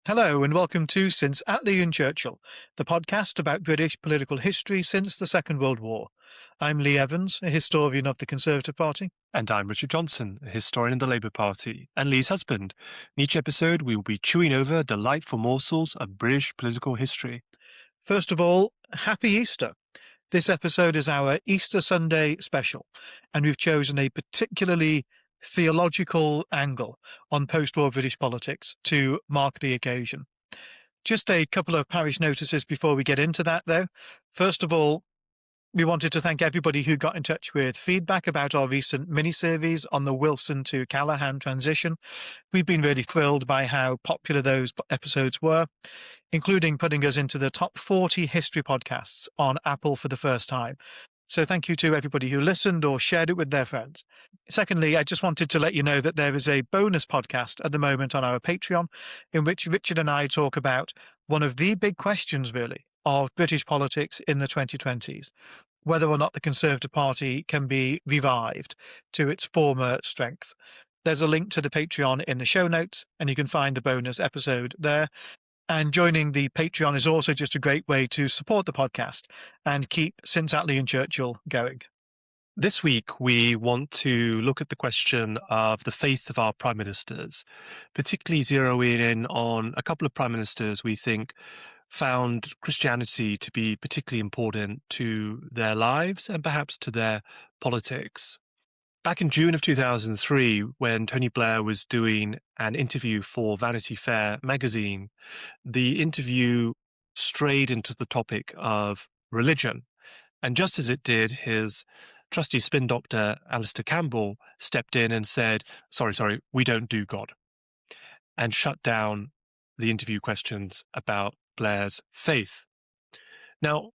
Hello and welcome to Since Attlee and Churchill, the podcast about British political history since the Second World War. I'm Lee Evans, a historian of the Conservative Party. And I'm Richard Johnson, a historian of the Labour Party, and Lee's husband. In each episode, we will be chewing over delightful morsels of British political history. First of all, Happy Easter. This episode is our Easter Sunday special, and we've chosen a particularly theological angle on post-war British politics to mark the occasion. Just a couple of parish notices before we get into that, though. First of all, we wanted to thank everybody who got in touch with feedback about our recent mini-series on the Wilson to Callaghan transition. We've been really thrilled by how popular those episodes were, including putting us into the top 40 history podcasts on Apple for the first time. So thank you to everybody who listened or shared it with their friends. Secondly, I just wanted to let you know that there is a bonus podcast at the moment on our Patreon in which Richard and I talk about one of the big questions, really, of British politics in the 2020s, whether or not the Conservative Party can be revived to its former strength. There's a link to the Patreon in the show notes, and you can find the bonus episode there. And joining the Patreon is also just a great way to support the podcast and keep Since Attlee and Churchill going. This week, we want to look at the question of the faith of our prime ministers, particularly zeroing in on a couple of prime ministers we think found Christianity to be particularly important to their lives and perhaps to their politics. Back in June of 2003, when Tony Blair was doing an interview for Vanity Fair magazine, the interview strayed into the topic of religion. And just as it did, his trusty spin doctor, Alistair Campbell, stepped in and said, sorry, we don't do God, and shut down the interview questions about Blair's faith. Now,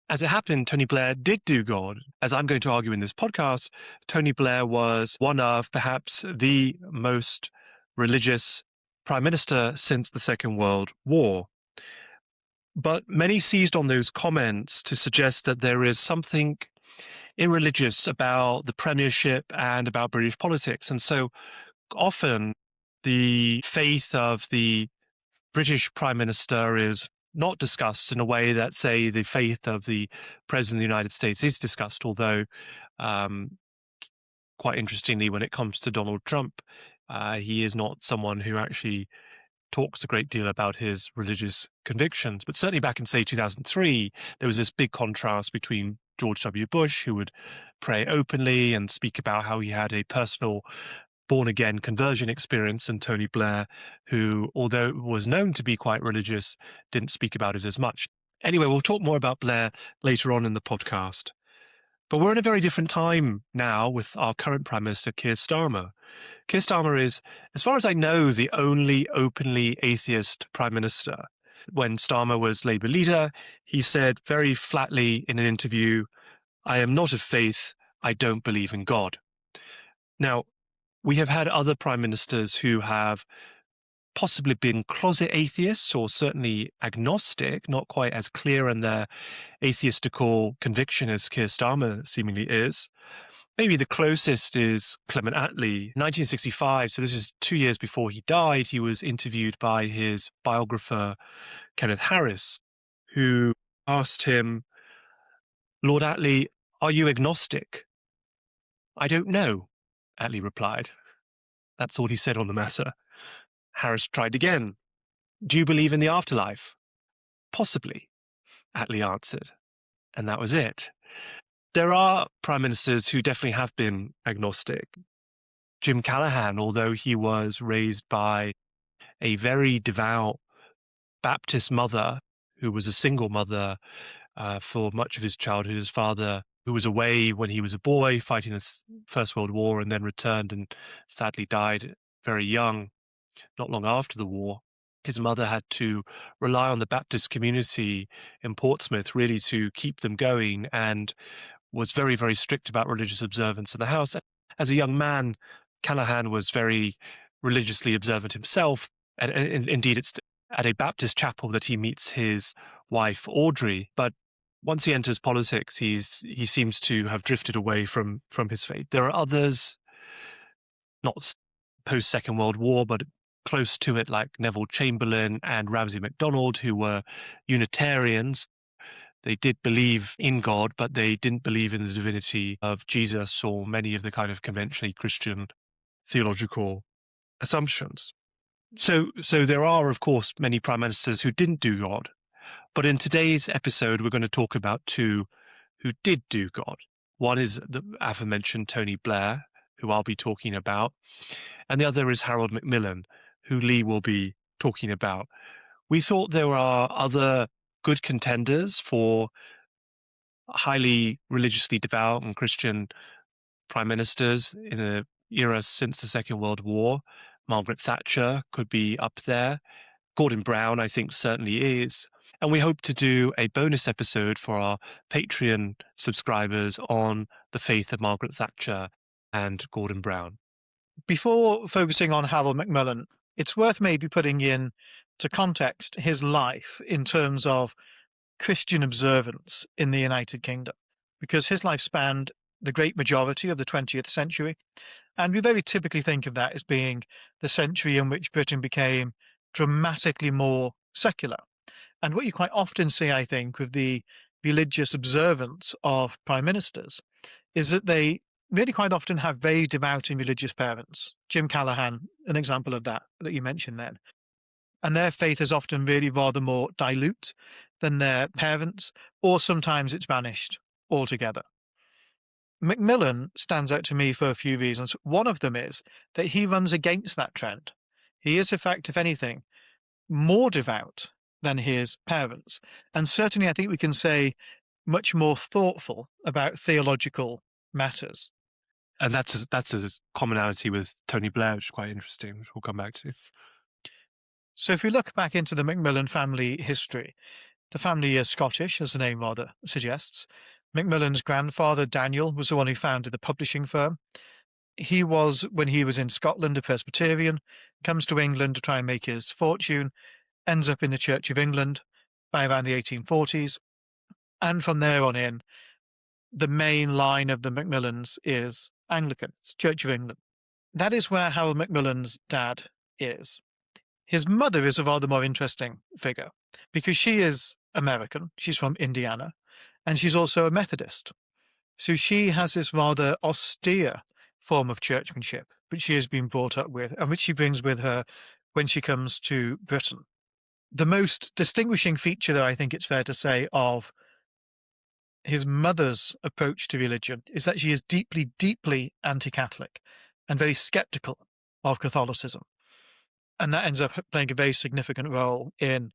as it happened, Tony Blair did do God. As I'm going to argue in this podcast, Tony Blair was one of perhaps the most religious prime minister since the Second World War. But many seized on those comments to suggest that there is something irreligious about the premiership and about British politics. And so often the faith of the British prime minister is not discussed in a way that, say, the faith of the President of the United States is discussed, although quite interestingly, when it comes to Donald Trump, he is not someone who actually talks a great deal about his religious convictions. But certainly back in, say, 2003, there was this big contrast between George W. Bush, who would pray openly and speak about how he had a personal born-again conversion experience, and Tony Blair, who, although was known to be quite religious, didn't speak about it as much. Anyway, we'll talk more about Blair later on in the podcast. But we're in a very different time now with our current Prime Minister, Keir Starmer. Keir Starmer is, as far as I know, the only openly atheist Prime Minister. When Starmer was Labour leader, he said very flatly in an interview, "I am not of faith, I don't believe in God." Now, we have had other prime ministers who have possibly been closet atheists or certainly agnostic, not quite as clear in their atheistical conviction as Keir Starmer seemingly is. Maybe the closest is Clement Attlee. 1965, so this is 2 years before he died, he was interviewed by his biographer, Kenneth Harris, who asked him, "Lord Attlee, are you agnostic?" "I don't know," Attlee replied. That's all he said on the matter. Harris tried again. "Do you believe in the afterlife?" "Possibly," Attlee answered. And that was it. There are prime ministers who definitely have been agnostic. Jim Callaghan, although he was raised by a very devout Baptist mother who was a single mother for much of his childhood, his father, who was away when he was a boy fighting the First World War and then returned and sadly died very young, not long after the war. His mother had to rely on the Baptist community in Portsmouth really to keep them going and was very, very strict about religious observance in the house. As a young man, Callaghan was very religiously observant himself, and indeed it's at a Baptist chapel that he meets his wife, Audrey. But once he enters politics, he seems to have drifted away from his faith. There are others, not post-Second World War, but close to it, like Neville Chamberlain and Ramsay MacDonald, who were Unitarians. They did believe in God, but they didn't believe in the divinity of Jesus or many of the kind of conventionally Christian theological assumptions. So there are, of course, many prime ministers who didn't do God. But in today's episode, we're going to talk about two who did do God. One is the aforementioned Tony Blair, who I'll be talking about, and the other is Harold Macmillan, who Lee will be talking about. We thought there are other good contenders for highly religiously devout and Christian prime ministers in the era since the Second World War. Margaret Thatcher could be up there. Gordon Brown, I think, certainly is. And we hope to do a bonus episode for our Patreon subscribers on the faith of Margaret Thatcher and Gordon Brown. Before focusing on Harold Macmillan, it's worth maybe putting in to context his life in terms of Christian observance in the United Kingdom, because his life spanned the great majority of the 20th century, and we very typically think of that as being the century in which Britain became dramatically more secular. And what you quite often see, I think, with the religious observance of prime ministers is that they really quite often have very devout and religious parents. Jim Callaghan, an example of that you mentioned then. And their faith is often really rather more dilute than their parents', or sometimes it's vanished altogether. Macmillan stands out to me for a few reasons. One of them is that he runs against that trend. He is, in fact, if anything, more devout than his parents. And certainly, I think we can say, much more thoughtful about theological matters. And that's a commonality with Tony Blair, which is quite interesting, which we'll come back to. So if we look back into the Macmillan family history, the family is Scottish, as the name rather suggests. Macmillan's grandfather, Daniel, was the one who founded the publishing firm. He was, when he was in Scotland, a Presbyterian, comes to England to try and make his fortune, ends up in the Church of England by around the 1840s. And from there on in, the main line of the Macmillans is Anglican, it's Church of England. That is where Harold Macmillan's dad is. His mother is a rather more interesting figure because she is American, she's from Indiana, and she's also a Methodist. So she has this rather austere form of churchmanship, which she has been brought up with and which she brings with her when she comes to Britain. The most distinguishing feature, though, I think it's fair to say, of his mother's approach to religion is that she is deeply, deeply anti-Catholic and very skeptical of Catholicism. And that ends up playing a very significant role in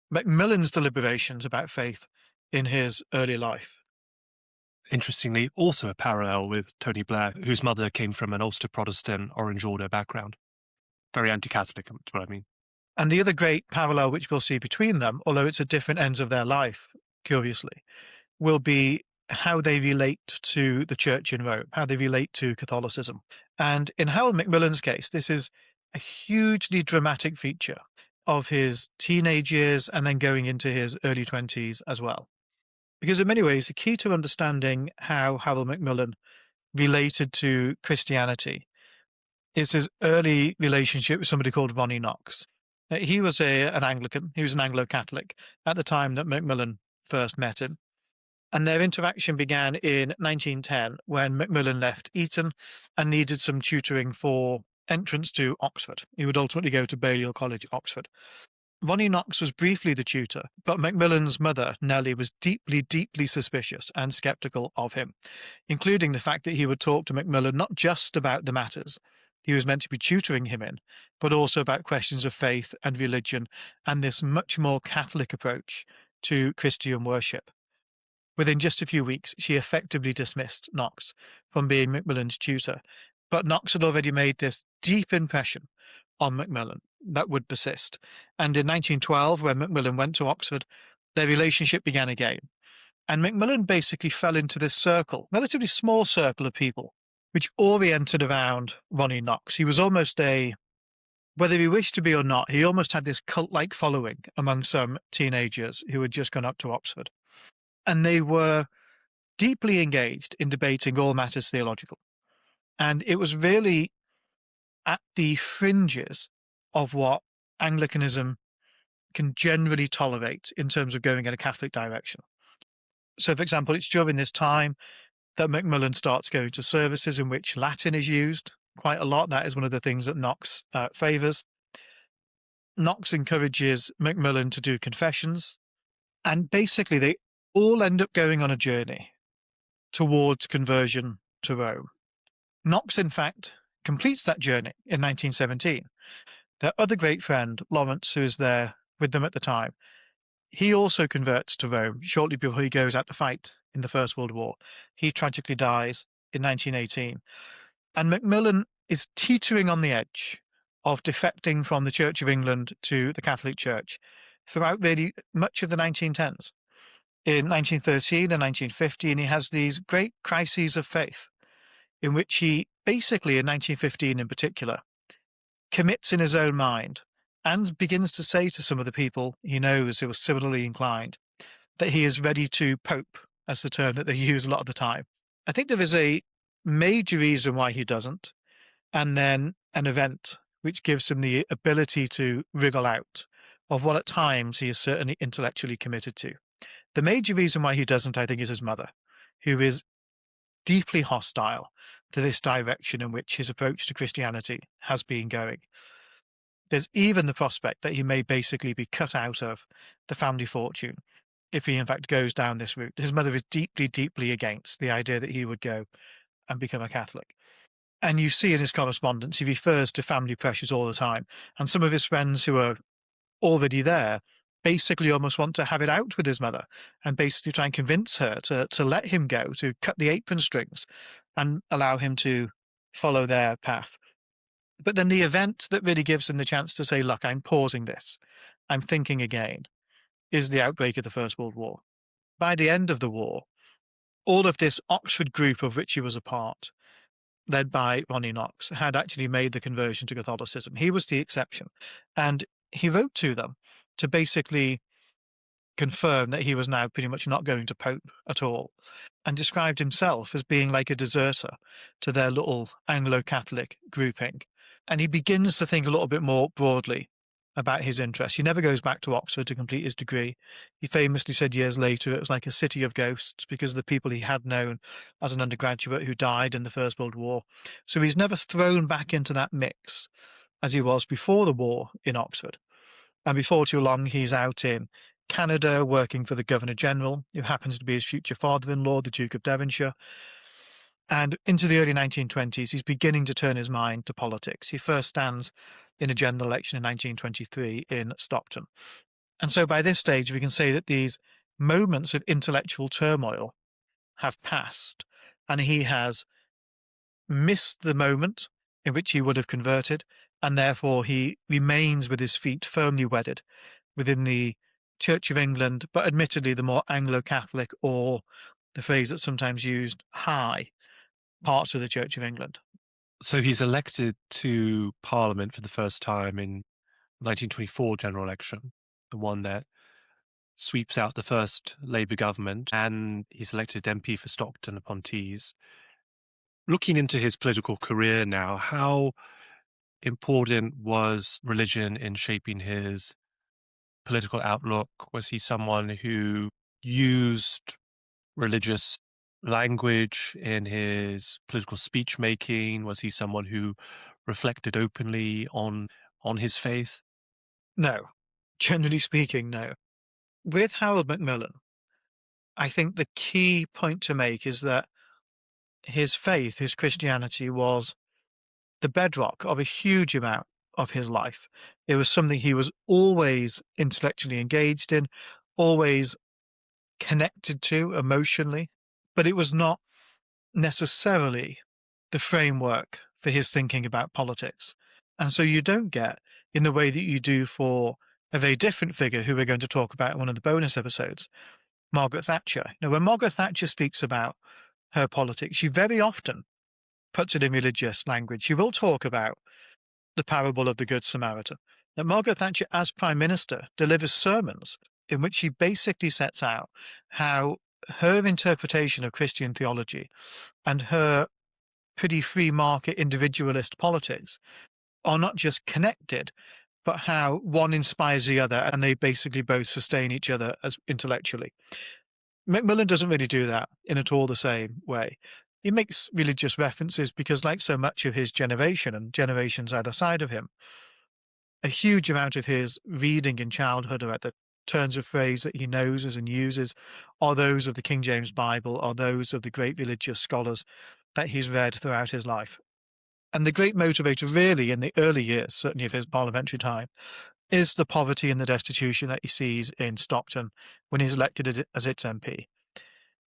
Macmillan's deliberations about faith in his early life. Interestingly, also a parallel with Tony Blair, whose mother came from an Ulster Protestant Orange Order background. Very anti-Catholic, that's what I mean. And the other great parallel which we'll see between them, although it's at different ends of their life, curiously, will be how they relate to the church in Rome, how they relate to Catholicism. And in Harold Macmillan's case, this is a hugely dramatic feature of his teenage years and then going into his early 20s as well. Because in many ways, the key to understanding how Harold Macmillan related to Christianity is his early relationship with somebody called Ronnie Knox. He was an Anglican, he was an Anglo-Catholic at the time that Macmillan first met him. And their interaction began in 1910 when Macmillan left Eton and needed some tutoring for entrance to Oxford. He would ultimately go to Balliol College, Oxford. Ronnie Knox was briefly the tutor, but Macmillan's mother, Nellie, was deeply, deeply suspicious and sceptical of him, including the fact that he would talk to Macmillan not just about the matters he was meant to be tutoring him in, but also about questions of faith and religion and this much more Catholic approach to Christian worship. Within just a few weeks, she effectively dismissed Knox from being Macmillan's tutor, but Knox had already made this deep impression on Macmillan that would persist. And in 1912, when Macmillan went to Oxford, their relationship began again. And Macmillan basically fell into this circle, relatively small circle of people, which oriented around Ronnie Knox. He was almost whether he wished to be or not, he almost had this cult-like following among some teenagers who had just gone up to Oxford. And they were deeply engaged in debating all matters theological. And it was really at the fringes of what Anglicanism can generally tolerate in terms of going in a Catholic direction. So, for example, it's during this time that Macmillan starts going to services in which Latin is used quite a lot. That is one of the things that Knox favours. Knox encourages Macmillan to do confessions, and basically they all end up going on a journey towards conversion to Rome. Knox, in fact, completes that journey in 1917. Their other great friend, Lawrence, who is there with them at the time, he also converts to Rome shortly before he goes out to fight in the First World War. He tragically dies in 1918. And Macmillan is teetering on the edge of defecting from the Church of England to the Catholic Church throughout really much of the 1910s. In 1913 and 1915, he has these great crises of faith in which he basically, in 1915 in particular, commits in his own mind and begins to say to some of the people he knows who are similarly inclined that he is ready to pope, as the term that they use a lot of the time. I think there is a major reason why he doesn't, and then an event which gives him the ability to wriggle out of what at times he is certainly intellectually committed to. The major reason why he doesn't, I think, is his mother, who is deeply hostile to this direction in which his approach to Christianity has been going. There's even the prospect that he may basically be cut out of the family fortune if he in fact goes down this route. His mother is deeply, deeply against the idea that he would go and become a Catholic. And you see in his correspondence, he refers to family pressures all the time. And some of his friends who are already there basically almost want to have it out with his mother and basically try and convince her to let him go, to cut the apron strings and allow him to follow their path. But then the event that really gives him the chance to say, look, I'm pausing this, I'm thinking again, is the outbreak of the First World War. By the end of the war, all of this Oxford group of which he was a part, led by Ronnie Knox, had actually made the conversion to Catholicism. He was the exception. And he wrote to them to basically confirm that he was now pretty much not going to pope at all, and described himself as being like a deserter to their little Anglo-Catholic grouping. And he begins to think a little bit more broadly about his interests. He never goes back to Oxford to complete his degree. He famously said years later it was like a city of ghosts because of the people he had known as an undergraduate who died in the First World War. So he's never thrown back into that mix as he was before the war in Oxford. And before too long, he's out in Canada working for the Governor General, who happens to be his future father-in-law, the Duke of Devonshire. And into the early 1920s, he's beginning to turn his mind to politics. He first stands in a general election in 1923 in Stockton. And so by this stage, we can say that these moments of intellectual turmoil have passed, and he has missed the moment in which he would have converted, and therefore he remains with his feet firmly wedded within the Church of England, but admittedly the more Anglo-Catholic, or the phrase that's sometimes used, high parts of the Church of England. So he's elected to Parliament for the first time in 1924 general election, the one that sweeps out the first Labour government, and he's elected MP for Stockton-upon-Tees. Looking into his political career now, how important was religion in shaping his political outlook? Was he someone who used religious language in his political speech making? Was he someone who reflected openly on his faith? No. Generally speaking, no. With Harold Macmillan, I think the key point to make is that his faith, his Christianity, was the bedrock of a huge amount of his life. It was something he was always intellectually engaged in, always connected to emotionally, but it was not necessarily the framework for his thinking about politics. And so you don't get, in the way that you do for a very different figure who we're going to talk about in one of the bonus episodes, Margaret Thatcher. Now, when Margaret Thatcher speaks about her politics, she very often puts it in religious language. She will talk about the parable of the Good Samaritan. That Margaret Thatcher, as Prime Minister, delivers sermons in which she basically sets out how her interpretation of Christian theology and her pretty free market individualist politics are not just connected, but how one inspires the other and they basically both sustain each other as intellectually. Macmillan doesn't really do that in at all the same way. He makes religious references because, like so much of his generation and generations either side of him, a huge amount of his reading in childhood about the turns of phrase that he knows and uses are those of the King James Bible, or those of the great religious scholars that he's read throughout his life. And the great motivator really in the early years, certainly of his parliamentary time, is the poverty and the destitution that he sees in Stockton when he's elected as its MP.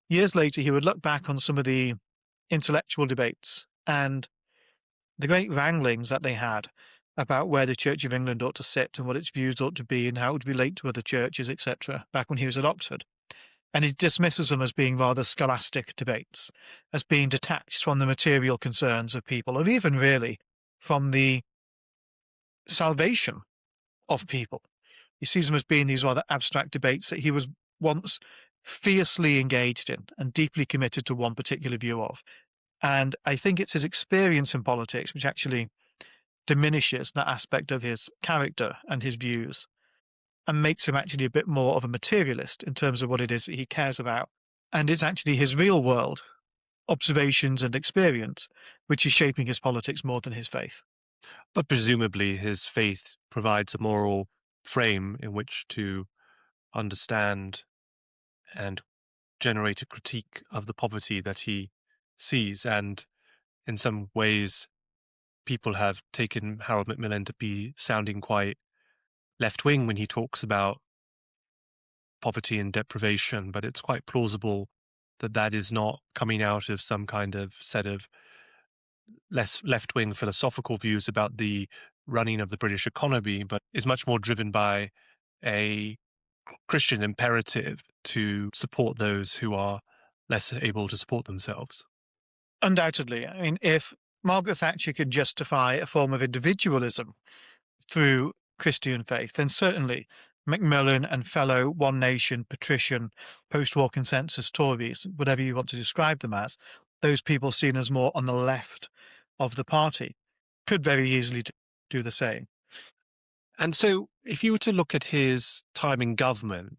Years later, he would look back on some of the intellectual debates and the great wranglings that they had about where the Church of England ought to sit and what its views ought to be and how it would relate to other churches, etc., back when he was at Oxford. And he dismisses them as being rather scholastic debates, as being detached from the material concerns of people, or even really from the salvation of people. He sees them as being these rather abstract debates that he was once fiercely engaged in and deeply committed to one particular view of. And I think it's his experience in politics which actually diminishes that aspect of his character and his views and makes him actually a bit more of a materialist in terms of what it is that he cares about. And it's actually his real world observations and experience which is shaping his politics more than his faith. But presumably his faith provides a moral frame in which to understand and generate a critique of the poverty that he sees. And in some ways, people have taken Harold Macmillan to be sounding quite left-wing when he talks about poverty and deprivation, but it's quite plausible that that is not coming out of some kind of set of less left-wing philosophical views about the running of the British economy, but is much more driven by a Christian imperative to support those who are less able to support themselves. Undoubtedly. I mean, if Margaret Thatcher could justify a form of individualism through Christian faith, then certainly Macmillan and fellow One Nation, patrician, post-war consensus Tories, whatever you want to describe them as, those people seen as more on the left of the party, could very easily do the same. And so if you were to look at his time in government,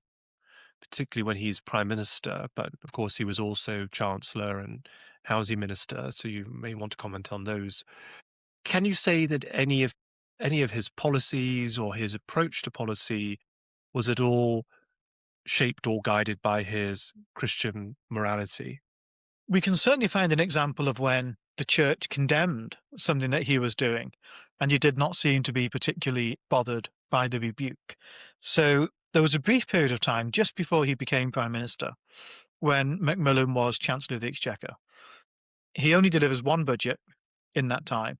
particularly when he's prime minister, but of course he was also chancellor and housing minister, so you may want to comment on those. Can you say that any of his policies or his approach to policy was at all shaped or guided by his Christian morality? We can certainly find an example of when the church condemned something that he was doing, and he did not seem to be particularly bothered by the rebuke. So there was a brief period of time just before he became prime minister when Macmillan was Chancellor of the Exchequer. He only delivers one budget in that time,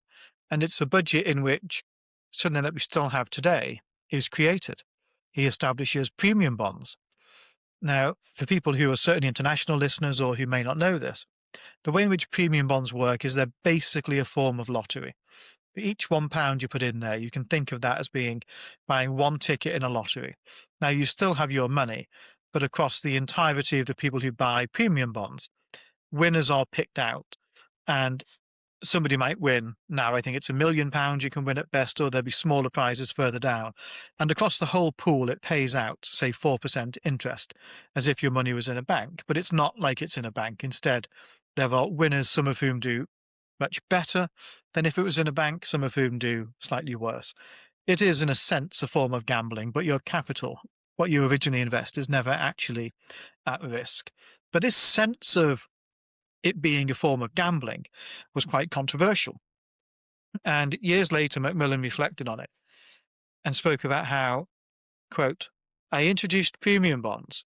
and it's a budget in which something that we still have today is created. He establishes premium bonds. Now, for people who are certainly international listeners or who may not know this, the way in which premium bonds work is they're basically a form of lottery. For each £1 you put in there, you can think of that as being buying one ticket in a lottery. Now, you still have your money, but across the entirety of the people who buy premium bonds, winners are picked out. And somebody might win. Now, I think it's £1 million you can win at best, or there'll be smaller prizes further down. And across the whole pool, it pays out, say, 4% interest, as if your money was in a bank. But it's not like it's in a bank. Instead, there are winners, some of whom do much better than if it was in a bank, some of whom do slightly worse. It is, in a sense, a form of gambling, but your capital, what you originally invest, is never actually at risk. But this sense of it being a form of gambling was quite controversial. And years later, Macmillan reflected on it and spoke about how, quote, I introduced premium bonds,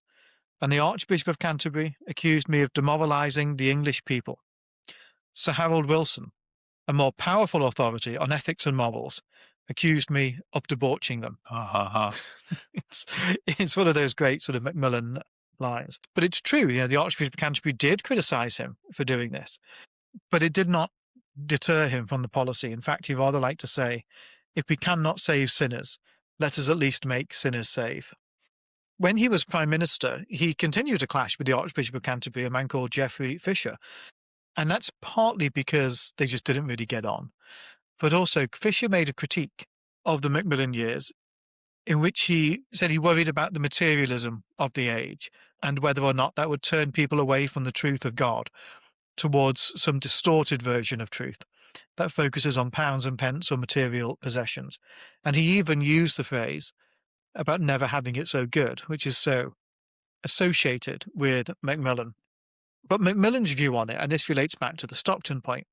and the Archbishop of Canterbury accused me of demoralizing the English people. Sir Harold Wilson, a more powerful authority on ethics and morals, accused me of debauching them. Ha ha ha. It's one of those great sort of Macmillan lines. But it's true, the Archbishop of Canterbury did criticize him for doing this, but it did not deter him from the policy. In fact, he rather liked to say, if we cannot save sinners, let us at least make sinners save. When he was Prime Minister, he continued to clash with the Archbishop of Canterbury, a man called Geoffrey Fisher. And that's partly because they just didn't really get on. But also, Fisher made a critique of the Macmillan years, in which he said he worried about the materialism of the age and whether or not that would turn people away from the truth of God towards some distorted version of truth that focuses on pounds and pence or material possessions. And he even used the phrase about never having it so good, which is so associated with Macmillan. But Macmillan's view on it, and this relates back to the Stockton point,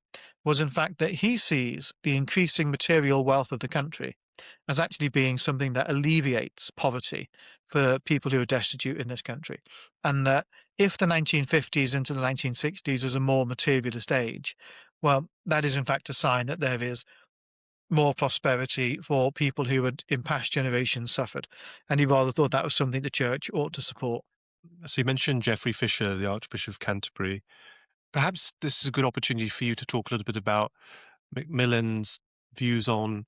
was in fact that he sees the increasing material wealth of the country as actually being something that alleviates poverty for people who are destitute in this country. And that if the 1950s into the 1960s is a more materialist age, well, that is in fact a sign that there is more prosperity for people who had in past generations suffered. And he rather thought that was something the church ought to support. So you mentioned Geoffrey Fisher, the Archbishop of Canterbury. Perhaps this is a good opportunity for you to talk a little bit about Macmillan's views on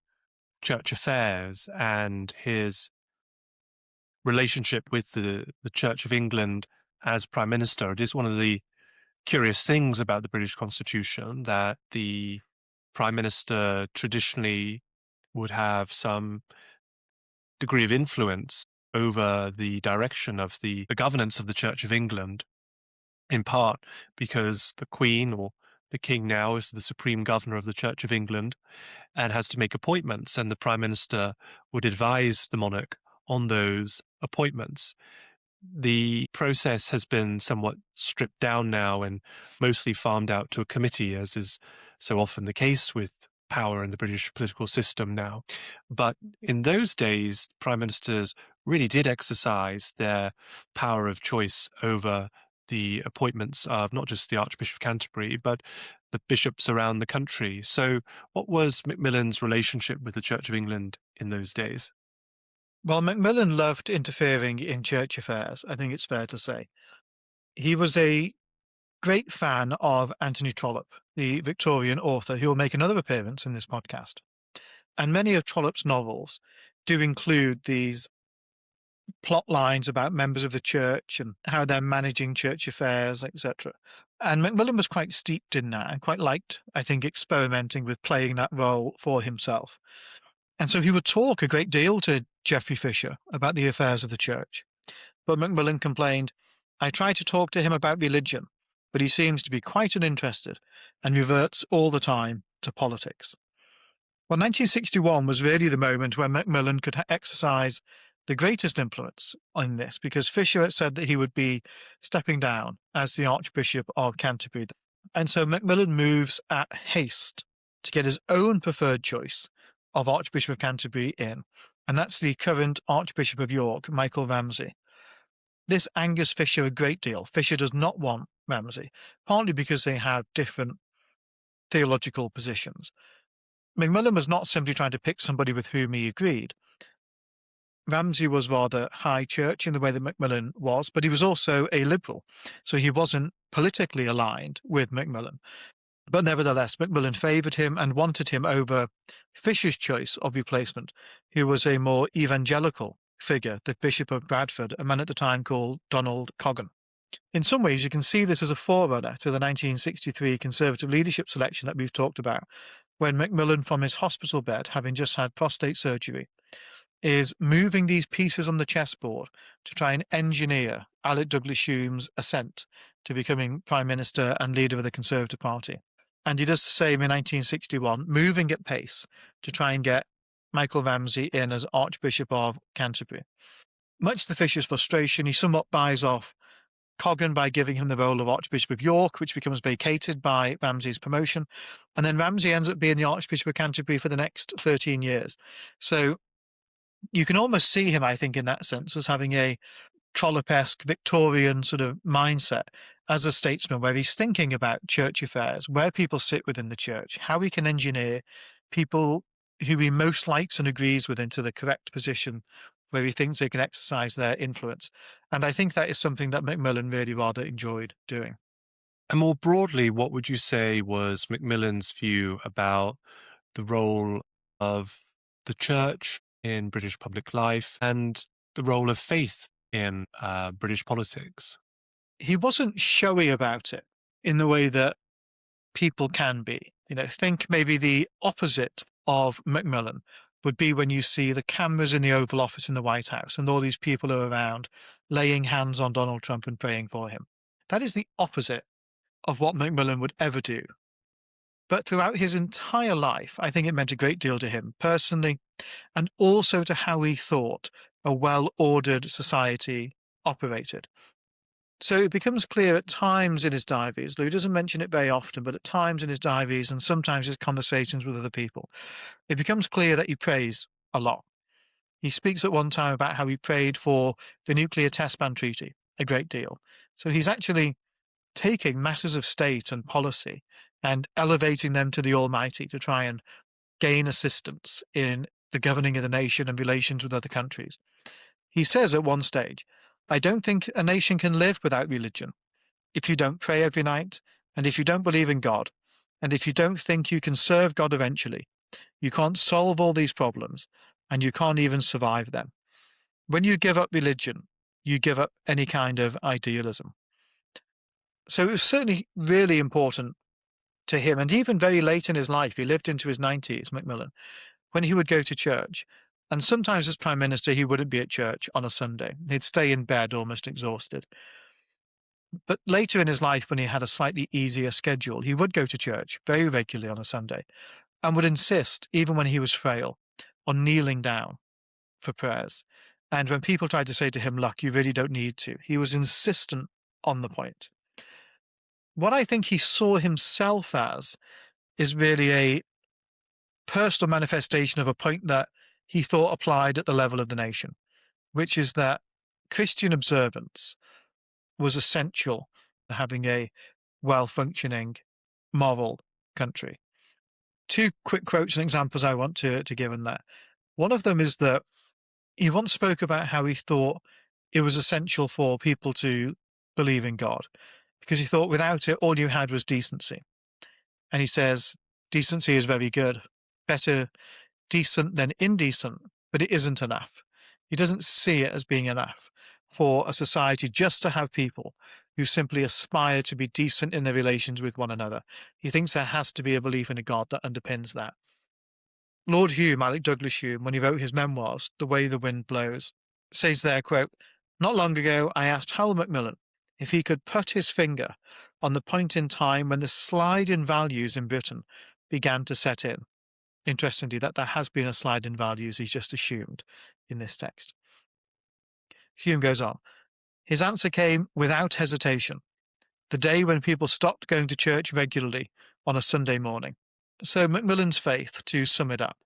church affairs and his relationship with the Church of England as Prime Minister. It is one of the curious things about the British Constitution that the Prime Minister traditionally would have some degree of influence over the direction of the governance of the Church of England, in part because the Queen, or the King now, is the supreme governor of the Church of England and has to make appointments, and the Prime Minister would advise the monarch on those appointments. The process has been somewhat stripped down now and mostly farmed out to a committee, as is so often the case with power in the British political system now. But in those days, prime ministers really did exercise their power of choice over the appointments of not just the Archbishop of Canterbury, but the bishops around the country. So what was Macmillan's relationship with the Church of England in those days? Well, Macmillan loved interfering in church affairs, I think it's fair to say. He was a great fan of Anthony Trollope, the Victorian author, who will make another appearance in this podcast. And many of Trollope's novels do include these plot lines about members of the church and how they're managing church affairs, etc. And Macmillan was quite steeped in that and quite liked, I think, experimenting with playing that role for himself. And so he would talk a great deal to Geoffrey Fisher about the affairs of the church. But Macmillan complained, "I try to talk to him about religion, but he seems to be quite uninterested and reverts all the time to politics." Well, 1961 was really the moment when Macmillan could exercise the greatest influence on this, because Fisher had said that he would be stepping down as the Archbishop of Canterbury. And so Macmillan moves at haste to get his own preferred choice of Archbishop of Canterbury in, and that's the current Archbishop of York, Michael Ramsay. This angers Fisher a great deal. Fisher does not want Ramsay, partly because they have different theological positions. Macmillan was not simply trying to pick somebody with whom he agreed. Ramsay was rather high church in the way that Macmillan was, but he was also a liberal, so he wasn't politically aligned with Macmillan. But nevertheless, Macmillan favoured him and wanted him over Fisher's choice of replacement, who was a more evangelical figure, the Bishop of Bradford, a man at the time called Donald Coggan. In some ways, you can see this as a forerunner to the 1963 Conservative leadership selection that we've talked about, when Macmillan, from his hospital bed, having just had prostate surgery, is moving these pieces on the chessboard to try and engineer Alec Douglas Hume's ascent to becoming Prime Minister and leader of the Conservative Party. And he does the same in 1961, moving at pace to try and get Michael Ramsay in as Archbishop of Canterbury. Much to Fisher's frustration, he somewhat buys off Coggan by giving him the role of Archbishop of York, which becomes vacated by Ramsay's promotion. And then Ramsay ends up being the Archbishop of Canterbury for the next 13 years. So you can almost see him, I think, in that sense, as having a Trollope-esque Victorian sort of mindset as a statesman, where he's thinking about church affairs, where people sit within the church, how he can engineer people who he most likes and agrees with into the correct position where he thinks they can exercise their influence. And I think that is something that Macmillan really rather enjoyed doing. And more broadly, what would you say was Macmillan's view about the role of the church in British public life and the role of faith in British politics? He wasn't showy about it in the way that people can be. Think maybe the opposite of Macmillan. would be when you see the cameras in the Oval Office in the White House and all these people are around laying hands on Donald Trump and praying for him. That is the opposite of what Macmillan would ever do. But throughout his entire life, I think it meant a great deal to him personally, and also to how he thought a well-ordered society operated. So it becomes clear at times in his diaries, though he doesn't mention it very often, but at times in his diaries and sometimes his conversations with other people, it becomes clear that he prays a lot. He speaks at one time about how he prayed for the nuclear test ban treaty a great deal. So he's actually taking matters of state and policy and elevating them to the Almighty to try and gain assistance in the governing of the nation and relations with other countries. He says at one stage, "I don't think a nation can live without religion. If you don't pray every night, and if you don't believe in God, and if you don't think you can serve God eventually, you can't solve all these problems, and you can't even survive them. When you give up religion, you give up any kind of idealism." So it was certainly really important to him, and even very late in his life, he lived into his 90s, Macmillan, when he would go to church. And sometimes as Prime Minister, he wouldn't be at church on a Sunday. He'd stay in bed almost exhausted. But later in his life, when he had a slightly easier schedule, he would go to church very regularly on a Sunday and would insist, even when he was frail, on kneeling down for prayers. And when people tried to say to him, "Look, you really don't need to," he was insistent on the point. What I think he saw himself as is really a personal manifestation of a point that he thought applied at the level of the nation, which is that Christian observance was essential to having a well-functioning moral country. Two quick quotes and examples I want to give in that. One of them is that he once spoke about how he thought it was essential for people to believe in God, because he thought without it, all you had was decency. And he says, decency is very good, better decent than indecent, but it isn't enough. He doesn't see it as being enough for a society just to have people who simply aspire to be decent in their relations with one another. He thinks there has to be a belief in a God that underpins that. Lord Hume, Alec Douglas Hume, when he wrote his memoirs, The Way the Wind Blows, says there, quote, "Not long ago, I asked Hal Macmillan if he could put his finger on the point in time when the slide in values in Britain began to set in." Interestingly, that there has been a slide in values, he's just assumed in this text. Hume goes on. His answer came without hesitation, the day when people stopped going to church regularly on a Sunday morning. So Macmillan's faith, to sum it up,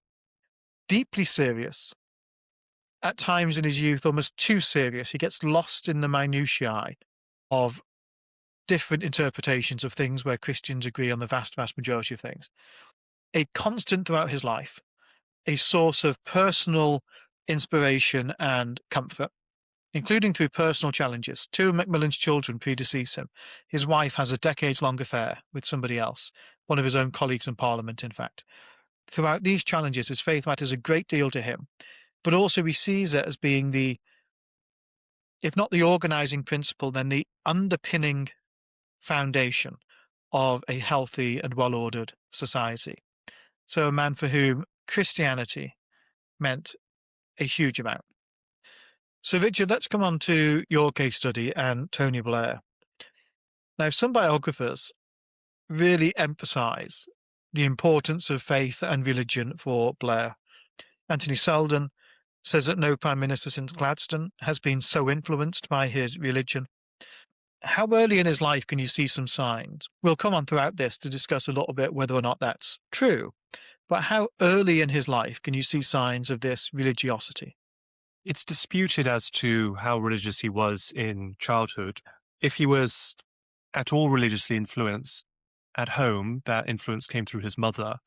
deeply serious, at times in his youth almost too serious. He gets lost in the minutiae of different interpretations of things where Christians agree on the vast, vast majority of things. A constant throughout his life, a source of personal inspiration and comfort, including through personal challenges. Two of Macmillan's children predecease him. His wife has a decades-long affair with somebody else, one of his own colleagues in Parliament, in fact. Throughout these challenges, his faith matters a great deal to him, but also he sees it as being the, if not the organizing principle, then the underpinning foundation of a healthy and well-ordered society. So a man for whom Christianity meant a huge amount. So Richard, let's come on to your case study and Tony Blair. Now, some biographers really emphasize the importance of faith and religion for Blair. Anthony Selden says that no prime minister since Gladstone has been so influenced by his religion. How early in his life can you see some signs? We'll come on throughout this to discuss a little bit whether or not that's true. But how early in his life can you see signs of this religiosity? It's disputed as to how religious he was in childhood. If he was at all religiously influenced at home, that influence came through his mother.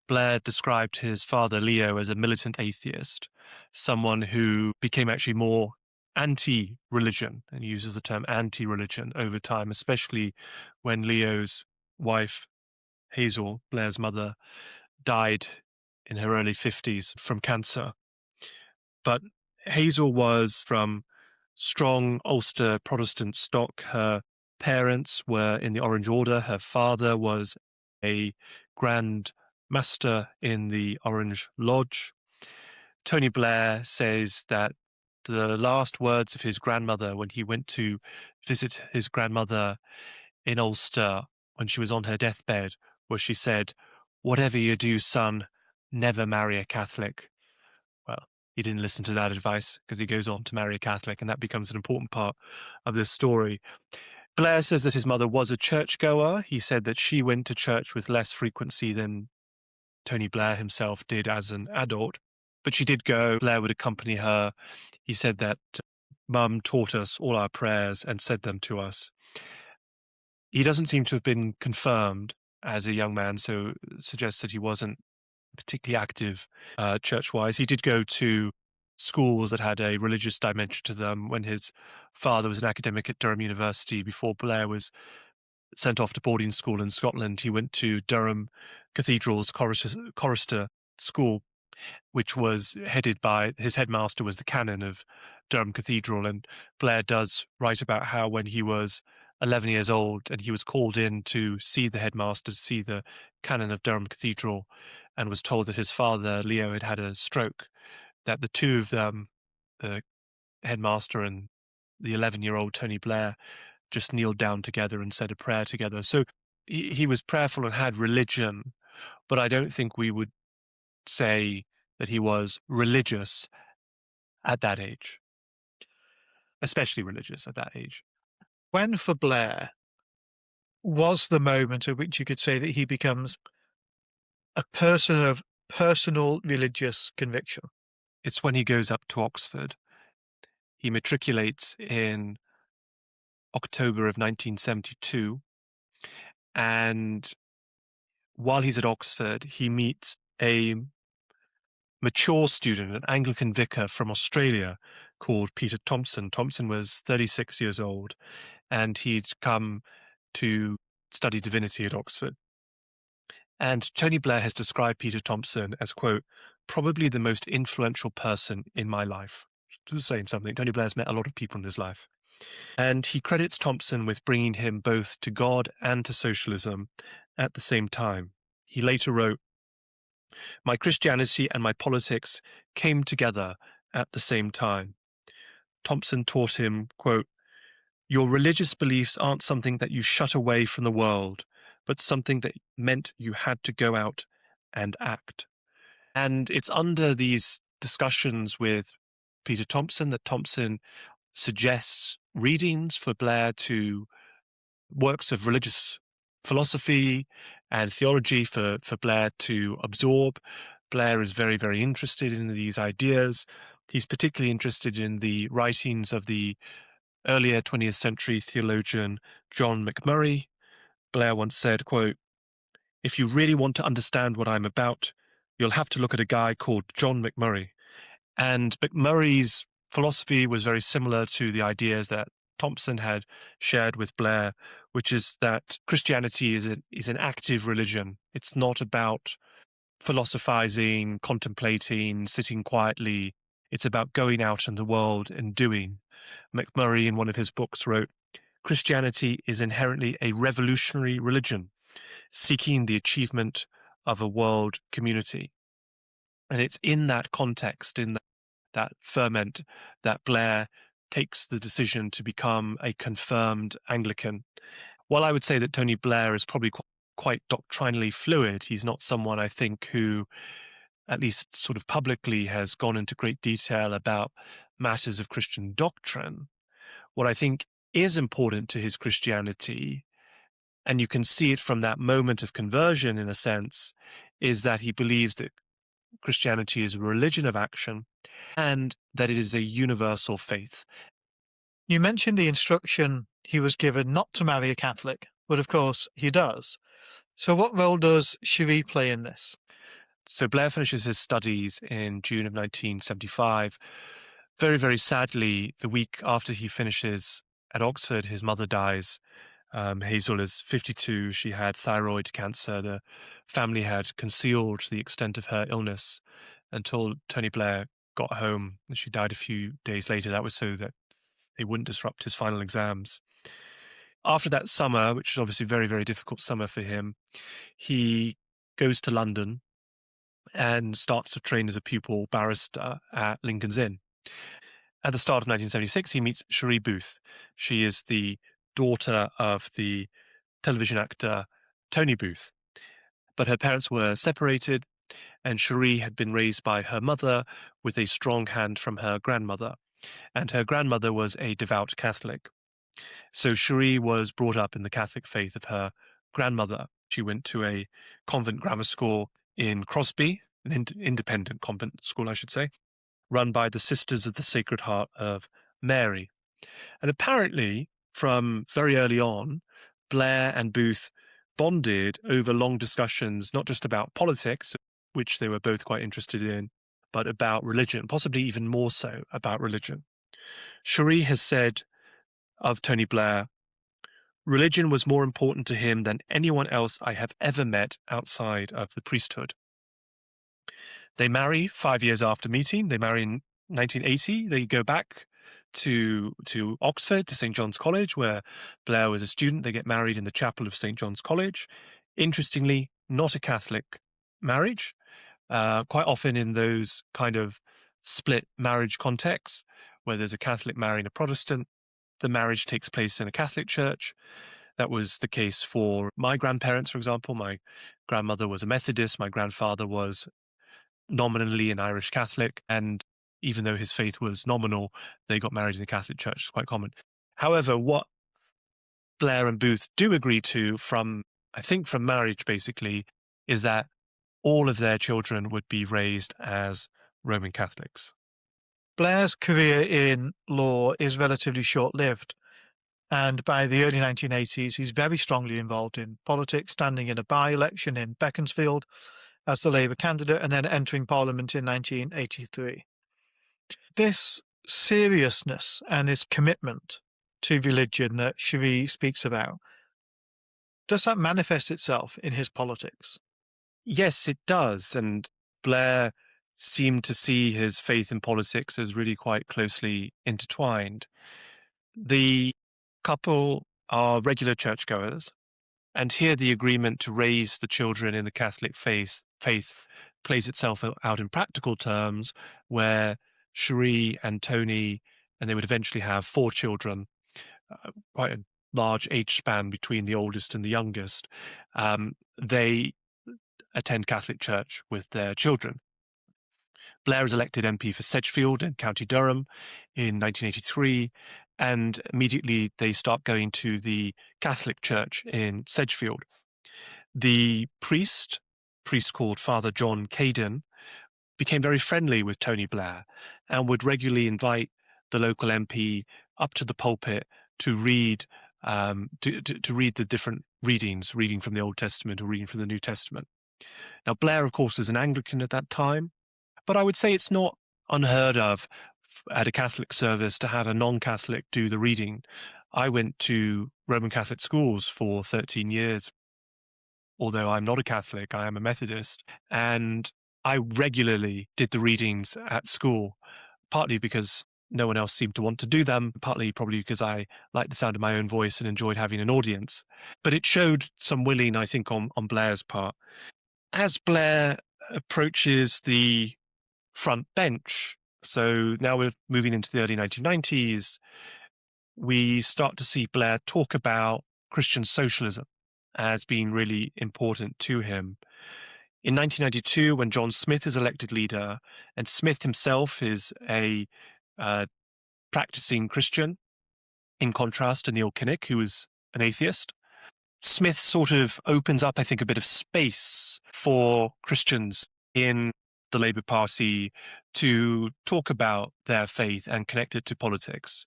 Blair described his father, Leo, as a militant atheist, someone who became actually more anti-religion, and uses the term anti-religion over time, especially when Leo's wife, Hazel, Blair's mother, died in her early 50s from cancer. But Hazel was from strong Ulster Protestant stock. Her parents were in the Orange Order. Her father was a Grand Master in the Orange Lodge. Tony Blair says that the last words of his grandmother when he went to visit his grandmother in Ulster when she was on her deathbed was she said, "Whatever you do, son, never marry a Catholic." Well, he didn't listen to that advice because he goes on to marry a Catholic, and that becomes an important part of this story. Blair says that his mother was a churchgoer. He said that she went to church with less frequency than Tony Blair himself did as an adult, but she did go. Blair would accompany her. He said that Mum taught us all our prayers and said them to us. He doesn't seem to have been confirmed as a young man, so suggests that he wasn't particularly active church-wise. He did go to schools that had a religious dimension to them when his father was an academic at Durham University. Before Blair was sent off to boarding school in Scotland, he went to Durham Cathedral's chorister school, which was headed by his headmaster was the canon of Durham Cathedral. And Blair does write about how when he was 11 years old and he was called in to see the headmaster, to see the canon of Durham Cathedral, and was told that his father, Leo, had had a stroke, that the two of them, the headmaster and the 11-year-old Tony Blair, just kneeled down together and said a prayer together. So he was prayerful and had religion, but I don't think we would say that he was religious at that age, especially religious at that age. When for Blair was the moment at which you could say that he becomes a person of personal religious conviction? It's when he goes up to Oxford. He matriculates in October of 1972, and while he's at Oxford, he meets a mature student, an Anglican vicar from Australia called Peter Thompson. Thompson was 36 years old, and he'd come to study divinity at Oxford. And Tony Blair has described Peter Thompson as, quote, "probably the most influential person in my life." Just saying something. Tony Blair's met a lot of people in his life. And he credits Thompson with bringing him both to God and to socialism at the same time. He later wrote, "My Christianity and my politics came together at the same time." Thompson taught him, quote, "Your religious beliefs aren't something that you shut away from the world, but something that meant you had to go out and act." And it's under these discussions with Peter Thompson that Thompson suggests readings for Blair to works of religious philosophy and theology for Blair to absorb. Blair is very, very interested in these ideas. He's particularly interested in the writings of the earlier 20th century theologian John McMurray. Blair once said, quote, "If you really want to understand what I'm about, you'll have to look at a guy called John McMurray." And McMurray's philosophy was very similar to the ideas that Thompson had shared with Blair, which is that Christianity is an active religion. It's not about philosophizing, contemplating, sitting quietly. It's about going out in the world and doing. McMurray, in one of his books, wrote, "Christianity is inherently a revolutionary religion, seeking the achievement of a world community." And it's in that context, in that ferment, that Blair takes the decision to become a confirmed Anglican. While I would say that Tony Blair is probably quite doctrinally fluid, he's not someone, I think, who, at least sort of publicly, has gone into great detail about matters of Christian doctrine. What I think is important to his Christianity, and you can see it from that moment of conversion in a sense, is that he believes that Christianity is a religion of action and that it is a universal faith. You mentioned the instruction he was given not to marry a Catholic, but of course he does. So what role does Cherie play in this? So Blair finishes his studies in June of 1975. Very, very sadly, the week after he finishes at Oxford, his mother dies. Hazel is 52. She had thyroid cancer. The family had concealed the extent of her illness until Tony Blair got home. She died a few days later. That was so that they wouldn't disrupt his final exams. After that summer, which is obviously a very, very difficult summer for him, he goes to London and starts to train as a pupil barrister at Lincoln's Inn. At the start of 1976, he meets Cherie Booth. She is the daughter of the television actor Tony Booth. But her parents were separated, and Cherie had been raised by her mother with a strong hand from her grandmother. And her grandmother was a devout Catholic. So Cherie was brought up in the Catholic faith of her grandmother. She went to a convent grammar school in Crosby, an independent convent school, I should say, run by the Sisters of the Sacred Heart of Mary. And apparently, from very early on, Blair and Booth bonded over long discussions, not just about politics, which they were both quite interested in, but about religion, possibly even more so about religion. Cherie has said of Tony Blair, "Religion was more important to him than anyone else I have ever met outside of the priesthood." They marry 5 years after meeting. They marry in 1980. They go back to Oxford, to St. John's College, where Blair was a student. They get married in the chapel of St. John's College. Interestingly, not a Catholic marriage. Quite often in those kind of split marriage contexts, where there's a Catholic marrying a Protestant, the marriage takes place in a Catholic church. That was the case for my grandparents, for example. My grandmother was a Methodist. My grandfather was nominally an Irish Catholic, and even though his faith was nominal, they got married in the Catholic Church. It's quite common. However, what Blair and Booth do agree to from marriage, basically, is that all of their children would be raised as Roman Catholics. Blair's career in law is relatively short-lived, and by the early 1980s, he's very strongly involved in politics, standing in a by-election in Beaconsfield as the Labour candidate and then entering Parliament in 1983. This seriousness and this commitment to religion that Cherie speaks about, does that manifest itself in his politics? Yes, it does. And Blair seemed to see his faith in politics as really quite closely intertwined. The couple are regular churchgoers, and here the agreement to raise the children in the Catholic faith plays itself out in practical terms, where Cherie and Tony, and they would eventually have 4 children, quite a large age span between the oldest and the youngest, they attend Catholic church with their children. Blair is elected MP for Sedgefield in County Durham in 1983, and immediately they start going to the Catholic church in Sedgefield. The priest called Father John Caden, became very friendly with Tony Blair and would regularly invite the local MP up to the pulpit to read to read the different readings, reading from the Old Testament or reading from the New Testament. Now, Blair, of course, is an Anglican at that time, but I would say it's not unheard of at a Catholic service to have a non-Catholic do the reading. I went to Roman Catholic schools for 13 years. Although I'm not a Catholic, I am a Methodist, and I regularly did the readings at school, partly because no one else seemed to want to do them, partly probably because I liked the sound of my own voice and enjoyed having an audience. But it showed some willing, I think, on Blair's part. As Blair approaches the front bench, so now we're moving into the early 1990s, we start to see Blair talk about Christian socialism as being really important to him. In 1992, when John Smith is elected leader, and Smith himself is a practicing Christian, in contrast to Neil Kinnock, who was an atheist, Smith sort of opens up, I think, a bit of space for Christians in the Labour Party to talk about their faith and connect it to politics.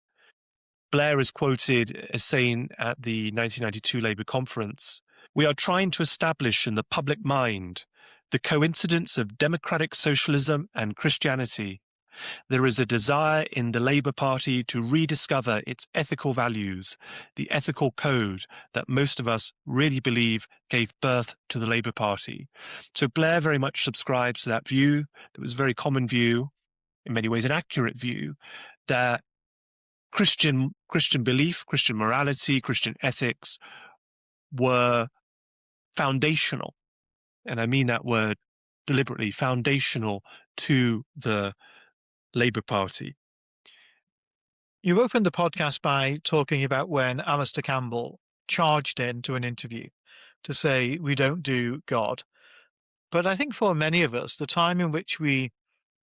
Blair is quoted as saying at the 1992 Labour conference, "We are trying to establish in the public mind the coincidence of democratic socialism and Christianity. There is a desire in the Labour Party to rediscover its ethical values, the ethical code that most of us really believe gave birth to the Labour Party." So Blair very much subscribes to that view. That was a very common view, in many ways an accurate view, that Christian belief, Christian morality, Christian ethics were foundational. And I mean that word deliberately foundational to the Labour Party. You opened the podcast by talking about when Alistair Campbell charged into an interview to say, "We don't do God." But I think for many of us, the time in which we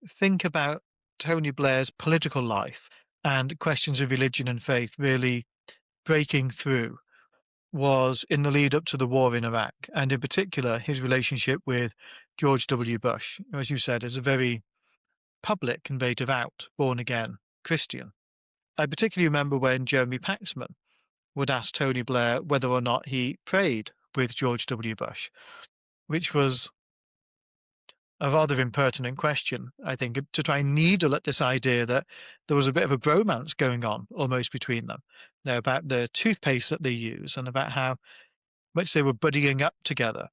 think about Tony Blair's political life and questions of religion and faith really breaking through was in the lead up to the war in Iraq, and in particular, his relationship with George W. Bush, who, as you said, is a very public and very devout, born again Christian. I particularly remember when Jeremy Paxman would ask Tony Blair whether or not he prayed with George W. Bush, which was a rather impertinent question, I think, to try and needle at this idea that there was a bit of a bromance going on almost between them, about the toothpaste that they use and about how much they were buddying up together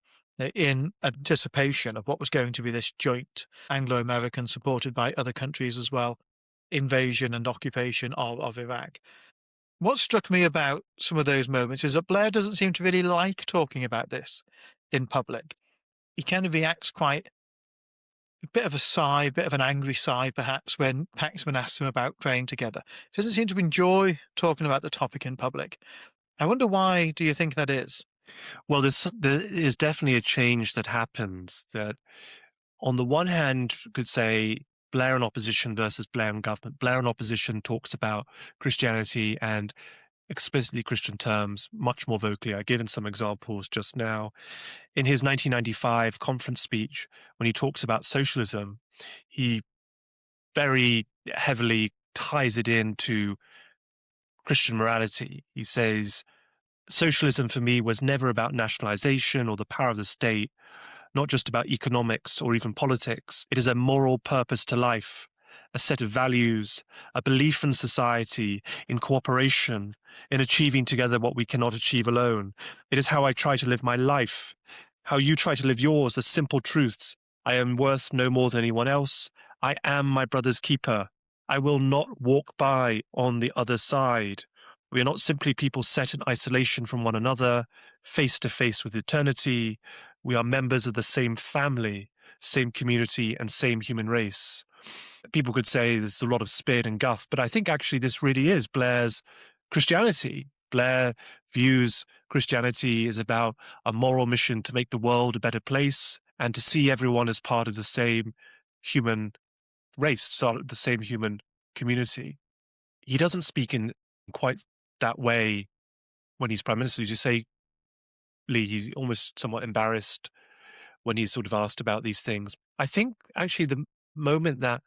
in anticipation of what was going to be this joint Anglo-American, supported by other countries as well, invasion and occupation of Iraq. What struck me about some of those moments is that Blair doesn't seem to really like talking about this in public. He kind of reacts quite a bit of a sigh, a bit of an angry sigh, perhaps, when Paxman asks him about praying together. He doesn't seem to enjoy talking about the topic in public. I wonder why do you think that is? Well, there is definitely a change that happens that, on the one hand, could say Blair in opposition versus Blair in government. Blair in opposition talks about Christianity and explicitly Christian terms much more vocally. I've given some examples just now. In his 1995 conference speech, when he talks about socialism, he very heavily ties it into Christian morality. He says, socialism for me was never about nationalization or the power of the state, not just about economics or even politics. It is a moral purpose to life, a set of values, a belief in society, in cooperation, in achieving together what we cannot achieve alone. It is how I try to live my life, how you try to live yours, the simple truths. I am worth no more than anyone else. I am my brother's keeper. I will not walk by on the other side. We are not simply people set in isolation from one another, face to face with eternity. We are members of the same family, same community, and same human race. People could say there's a lot of spin and guff, but I think actually this really is Blair's Christianity. Blair views Christianity as about a moral mission to make the world a better place and to see everyone as part of the same human race, sort of the same human community. He doesn't speak in quite that way when he's prime minister. As you say, Lee, he's almost somewhat embarrassed when he's sort of asked about these things. I think actually the moment that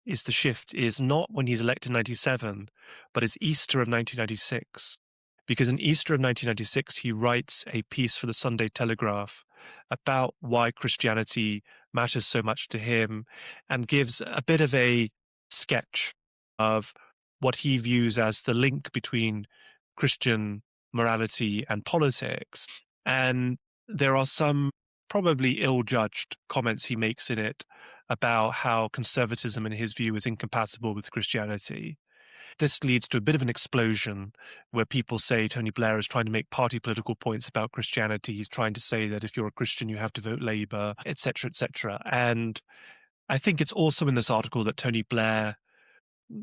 is the shift is not when he's elected in 97, but it's Easter of 1996. Because in Easter of 1996, he writes a piece for the Sunday Telegraph about why Christianity matters so much to him and gives a bit of a sketch of what he views as the link between Christian morality and politics. And there are some probably ill-judged comments he makes in it about how conservatism, in his view, is incompatible with Christianity. This leads to a bit of an explosion where people say Tony Blair is trying to make party political points about Christianity. He's trying to say that if you're a Christian, you have to vote Labour, etc., etc. And I think it's also in this article that Tony Blair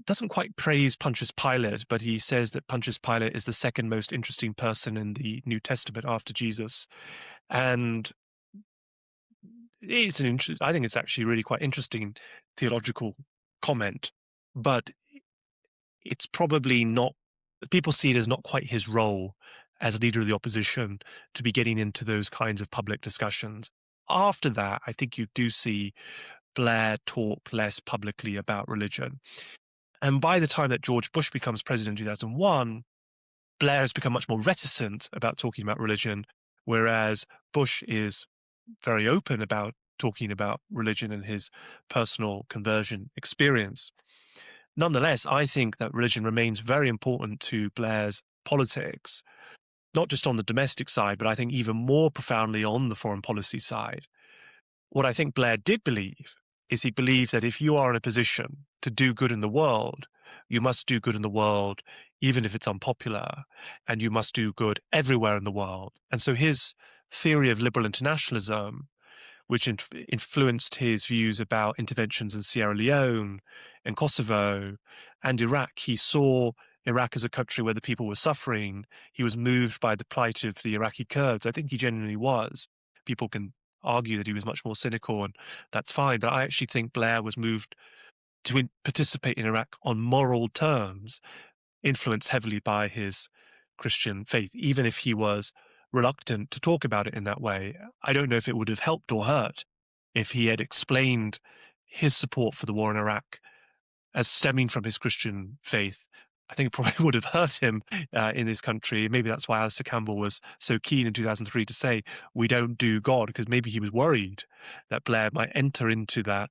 doesn't quite praise Pontius Pilate, but he says that Pontius Pilate is the second most interesting person in the New Testament after Jesus. And it's I think it's actually really quite interesting theological comment, but it's probably not, people see it as not quite his role as leader of the opposition to be getting into those kinds of public discussions. After that, I think you do see Blair talk less publicly about religion. And by the time that George Bush becomes president in 2001, Blair has become much more reticent about talking about religion, whereas Bush is very open about talking about religion and his personal conversion experience. Nonetheless, I think that religion remains very important to Blair's politics, not just on the domestic side, but I think even more profoundly on the foreign policy side. What I think Blair did believe is he believed that if you are in a position to do good in the world, you must do good in the world, even if it's unpopular, and you must do good everywhere in the world. And so his theory of liberal internationalism which influenced his views about interventions in Sierra Leone and Kosovo and Iraq. He saw Iraq as a country where the people were suffering. He was moved by the plight of the Iraqi Kurds. I think he genuinely was. People can argue that he was much more cynical, and that's fine. But I actually think Blair was moved to participate in Iraq on moral terms, influenced heavily by his Christian faith, even if he was reluctant to talk about it in that way. I don't know if it would have helped or hurt if he had explained his support for the war in Iraq as stemming from his Christian faith. I think it probably would have hurt him in this country. Maybe that's why Alistair Campbell was so keen in 2003 to say, we don't do God, because maybe he was worried that Blair might enter into that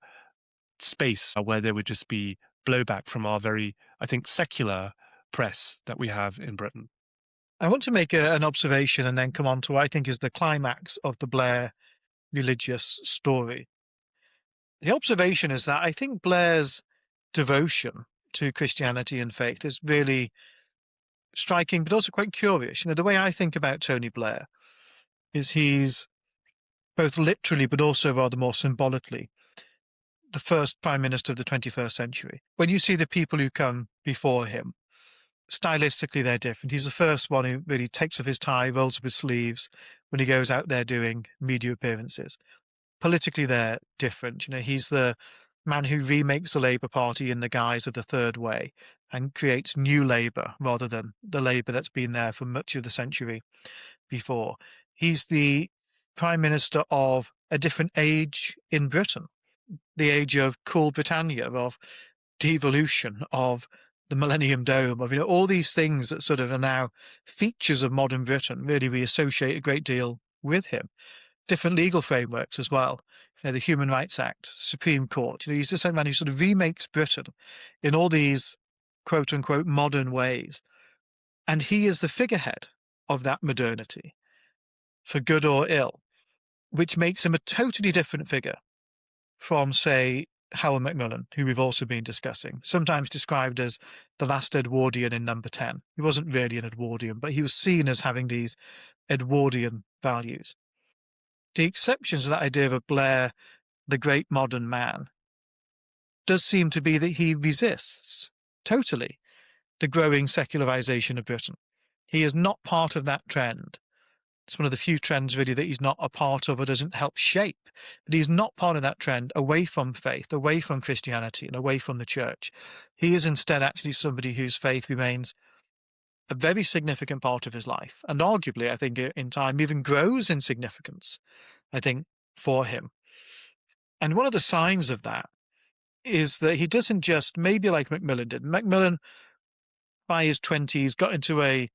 space where there would just be blowback from our very, I think, secular press that we have in Britain. I want to make an observation and then come on to what I think is the climax of the Blair religious story. The observation is that I think Blair's devotion to Christianity and faith is really striking, but also quite curious. The way I think about Tony Blair is he's both literally, but also rather more symbolically, the first prime minister of the 21st century. When you see the people who come before him, stylistically they're different. He's the first one who really takes off his tie, rolls up his sleeves when he goes out there doing media appearances. Politically they're different. He's the man who remakes the Labour Party in the guise of the Third Way and creates new Labour rather than the Labour that's been there for much of the century before. He's the prime minister of a different age in Britain, the age of cool Britannia, of devolution, of the Millennium Dome, of all these things that sort of are now features of modern Britain. Really, we associate a great deal with him. Different legal frameworks as well. The Human Rights Act, Supreme Court. He's the same man who sort of remakes Britain in all these quote unquote modern ways. And he is the figurehead of that modernity, for good or ill, which makes him a totally different figure from, say, Howard Macmillan, who we've also been discussing, sometimes described as the last Edwardian in Number 10. He wasn't really an Edwardian, but he was seen as having these Edwardian values. The exceptions to that idea of Blair, the great modern man, does seem to be that he resists totally the growing secularization of Britain. He is not part of that trend. It's one of the few trends really that he's not a part of or doesn't help shape. But he's not part of that trend away from faith, away from Christianity and away from the church. He is instead actually somebody whose faith remains a very significant part of his life. And arguably, I think in time even grows in significance, I think, for him. And one of the signs of that is that he doesn't just, maybe like Macmillan did. Macmillan, by his 20s, got into a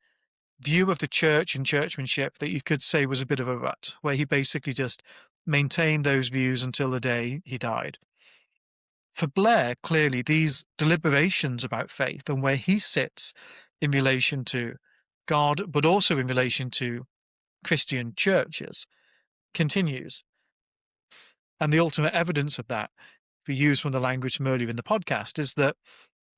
view of the church and churchmanship that you could say was a bit of a rut, where he basically just maintained those views until the day he died. For Blair, clearly, these deliberations about faith and where he sits in relation to God, but also in relation to Christian churches, continues. And the ultimate evidence of that, if we use from the language from earlier in the podcast, is that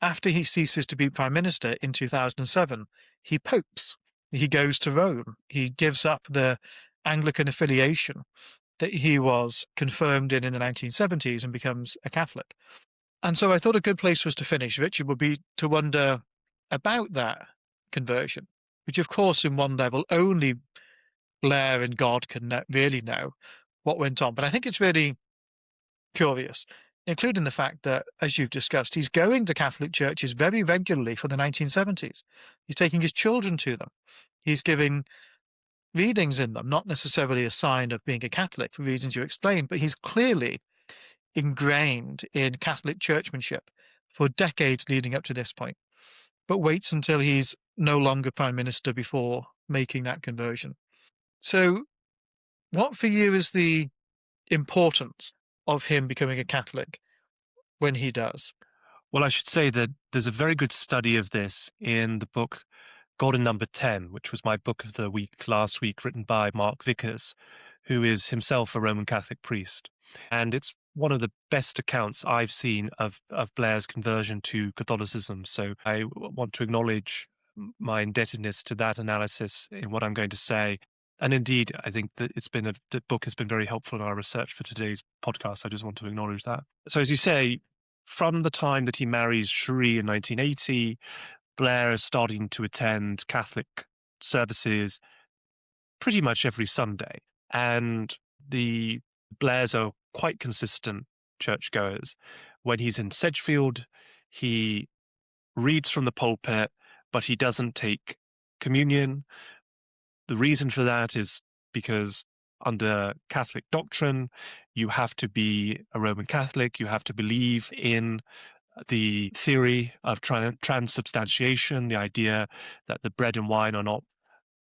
after he ceases to be prime minister in 2007, he popes. He goes to Rome. He gives up the Anglican affiliation that he was confirmed in the 1970s and becomes a Catholic. And so I thought a good place for us to finish, Richard, would be to wonder about that conversion, which of course in one level only Blair and God can really know what went on. But I think it's really curious, including the fact that, as you've discussed, he's going to Catholic churches very regularly for the 1970s. He's taking his children to them. He's giving readings in them, not necessarily a sign of being a Catholic for reasons you explained, but he's clearly ingrained in Catholic churchmanship for decades leading up to this point, but waits until he's no longer prime minister before making that conversion. So what for you is the importance of him becoming a Catholic when he does? Well, I should say that there's a very good study of this in the book God in Number 10, which was my book of the week last week, written by Mark Vickers, who is himself a Roman Catholic priest. And it's one of the best accounts I've seen of Blair's conversion to Catholicism. So I want to acknowledge my indebtedness to that analysis in what I'm going to say. And indeed, I think that the book has been very helpful in our research for today's podcast. I just want to acknowledge that. So as you say, from the time that he marries Cherie in 1980, Blair is starting to attend Catholic services pretty much every Sunday. And the Blairs are quite consistent churchgoers. When he's in Sedgefield, he reads from the pulpit, but he doesn't take communion. The reason for that is because under Catholic doctrine, you have to be a Roman Catholic, you have to believe in the theory of transubstantiation, the idea that the bread and wine are not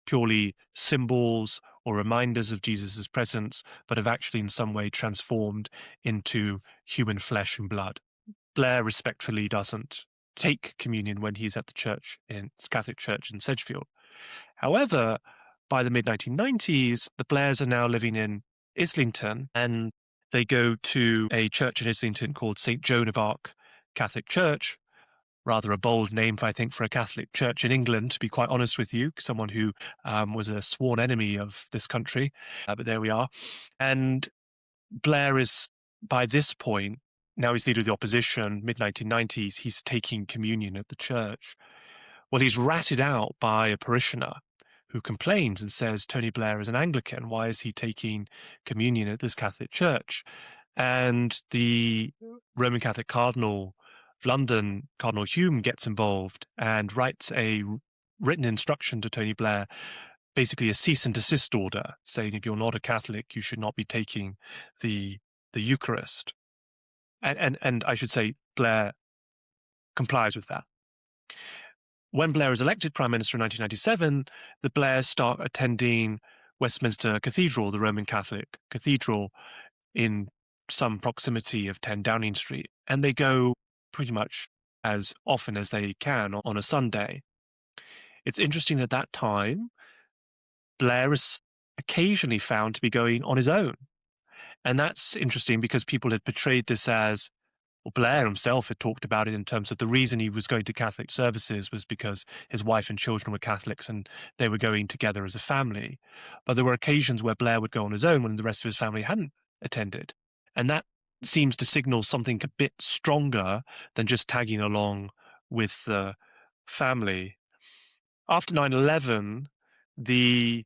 purely symbols or reminders of Jesus' presence, but have actually in some way transformed into human flesh and blood. Blair respectfully doesn't take communion when he's at the Catholic church in Sedgefield. However, by the mid-1990s, the Blairs are now living in Islington, and they go to a church in Islington called St. Joan of Arc Catholic Church. Rather a bold name, I think, for a Catholic church in England, to be quite honest with you, someone who was a sworn enemy of this country. But there we are. And Blair is, by this point, now he's leader of the opposition, mid-1990s, he's taking communion at the church. Well, he's ratted out by a parishioner who complains and says, Tony Blair is an Anglican. Why is he taking communion at this Catholic church? And the Roman Catholic Cardinal of London, Cardinal Hume, gets involved and writes a written instruction to Tony Blair, basically a cease and desist order, saying if you're not a Catholic, you should not be taking the Eucharist. And I should say Blair complies with that. When Blair is elected Prime Minister in 1997, the Blairs start attending Westminster Cathedral, the Roman Catholic Cathedral, in some proximity of 10 Downing Street. And they go pretty much as often as they can on a Sunday. It's interesting at that time, Blair is occasionally found to be going on his own. And that's interesting because people had portrayed this as, well, Blair himself had talked about it in terms of the reason he was going to Catholic services was because his wife and children were Catholics and they were going together as a family. But there were occasions where Blair would go on his own when the rest of his family hadn't attended. And that seems to signal something a bit stronger than just tagging along with the family. After 9/11, the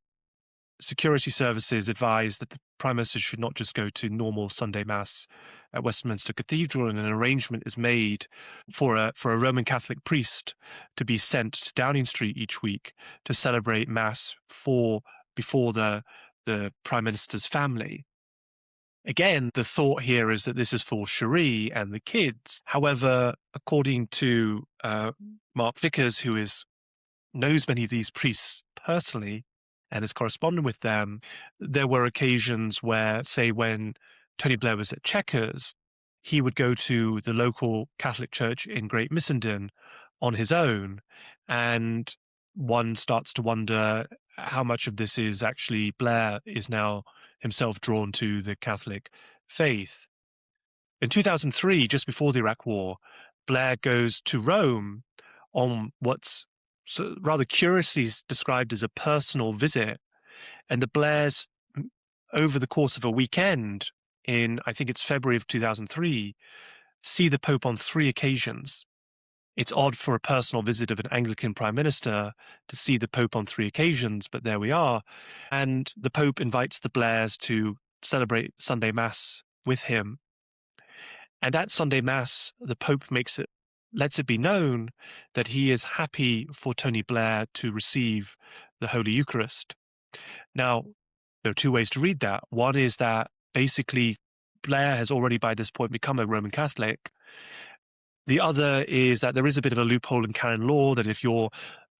security services advised that the Prime Minister should not just go to normal Sunday Mass at Westminster Cathedral, and an arrangement is made for a Roman Catholic priest to be sent to Downing Street each week to celebrate Mass before the Prime Minister's family. Again, the thought here is that this is for Cherie and the kids. However, according to Mark Vickers, who knows many of these priests personally and has corresponded with them, there were occasions where, say, when Tony Blair was at Chequers, he would go to the local Catholic church in Great Missenden on his own, and one starts to wonder how much of this is actually Blair is now himself drawn to the Catholic faith. In 2003, just before the Iraq War, Blair goes to Rome on what's rather curiously described as a personal visit, and the Blairs, over the course of a weekend in, I think it's February of 2003, see the Pope on 3 occasions. It's odd for a personal visit of an Anglican Prime Minister to see the Pope on 3 occasions, but there we are. And the Pope invites the Blairs to celebrate Sunday Mass with him. And at Sunday Mass, the Pope lets it be known that he is happy for Tony Blair to receive the Holy Eucharist. Now, there are 2 ways to read that. One is that basically Blair has already by this point become a Roman Catholic. The other is that there is a bit of a loophole in canon law that if you're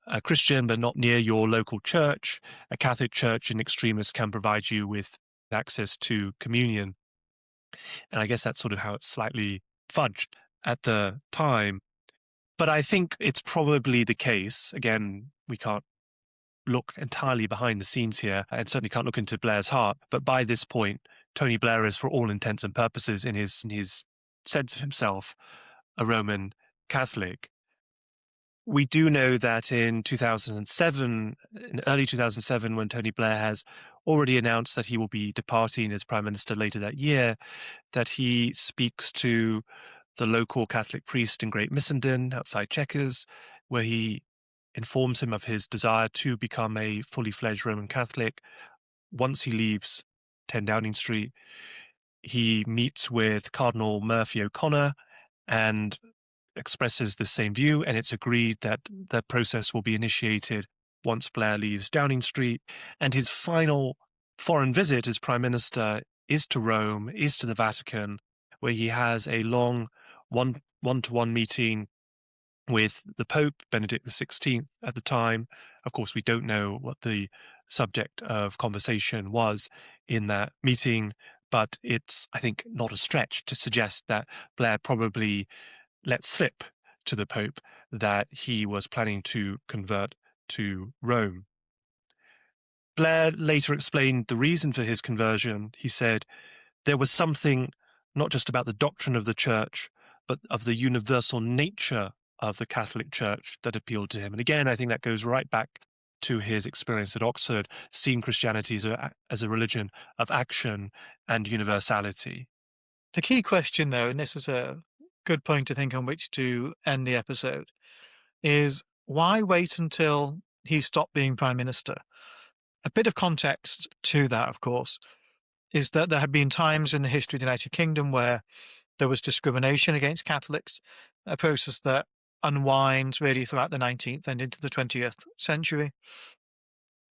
a Christian but not near your local church, a Catholic church in extremis can provide you with access to communion. And I guess that's sort of how it's slightly fudged at the time. But I think it's probably the case, again, we can't look entirely behind the scenes here and certainly can't look into Blair's heart, but by this point, Tony Blair is, for all intents and purposes, in his sense of himself, a Roman Catholic. We do know that in 2007, in early 2007, when Tony Blair has already announced that he will be departing as Prime Minister later that year, that he speaks to the local Catholic priest in Great Missenden outside Chequers, where he informs him of his desire to become a fully fledged Roman Catholic once he leaves 10 Downing Street. He meets with Cardinal Murphy O'Connor and expresses the same view, and it's agreed that the process will be initiated once Blair leaves Downing Street. And his final foreign visit as Prime Minister is to Rome, is to the Vatican, where he has a long one-to-one meeting with the Pope, Benedict XVI, at the time. Of course, we don't know what the subject of conversation was in that meeting, but it's, I think, not a stretch to suggest that Blair probably let slip to the Pope that he was planning to convert to Rome. Blair later explained the reason for his conversion. He said, there was something not just about the doctrine of the Church, but of the universal nature of the Catholic Church that appealed to him. And again, I think that goes right back to his experience at Oxford, seeing Christianity as a religion of action and universality. The key question, though, and this is a good point to think on which to end the episode, is why wait until he stopped being Prime Minister? A bit of context to that, of course, is that there have been times in the history of the United Kingdom where there was discrimination against Catholics, a process that unwinds really throughout the 19th and into the 20th century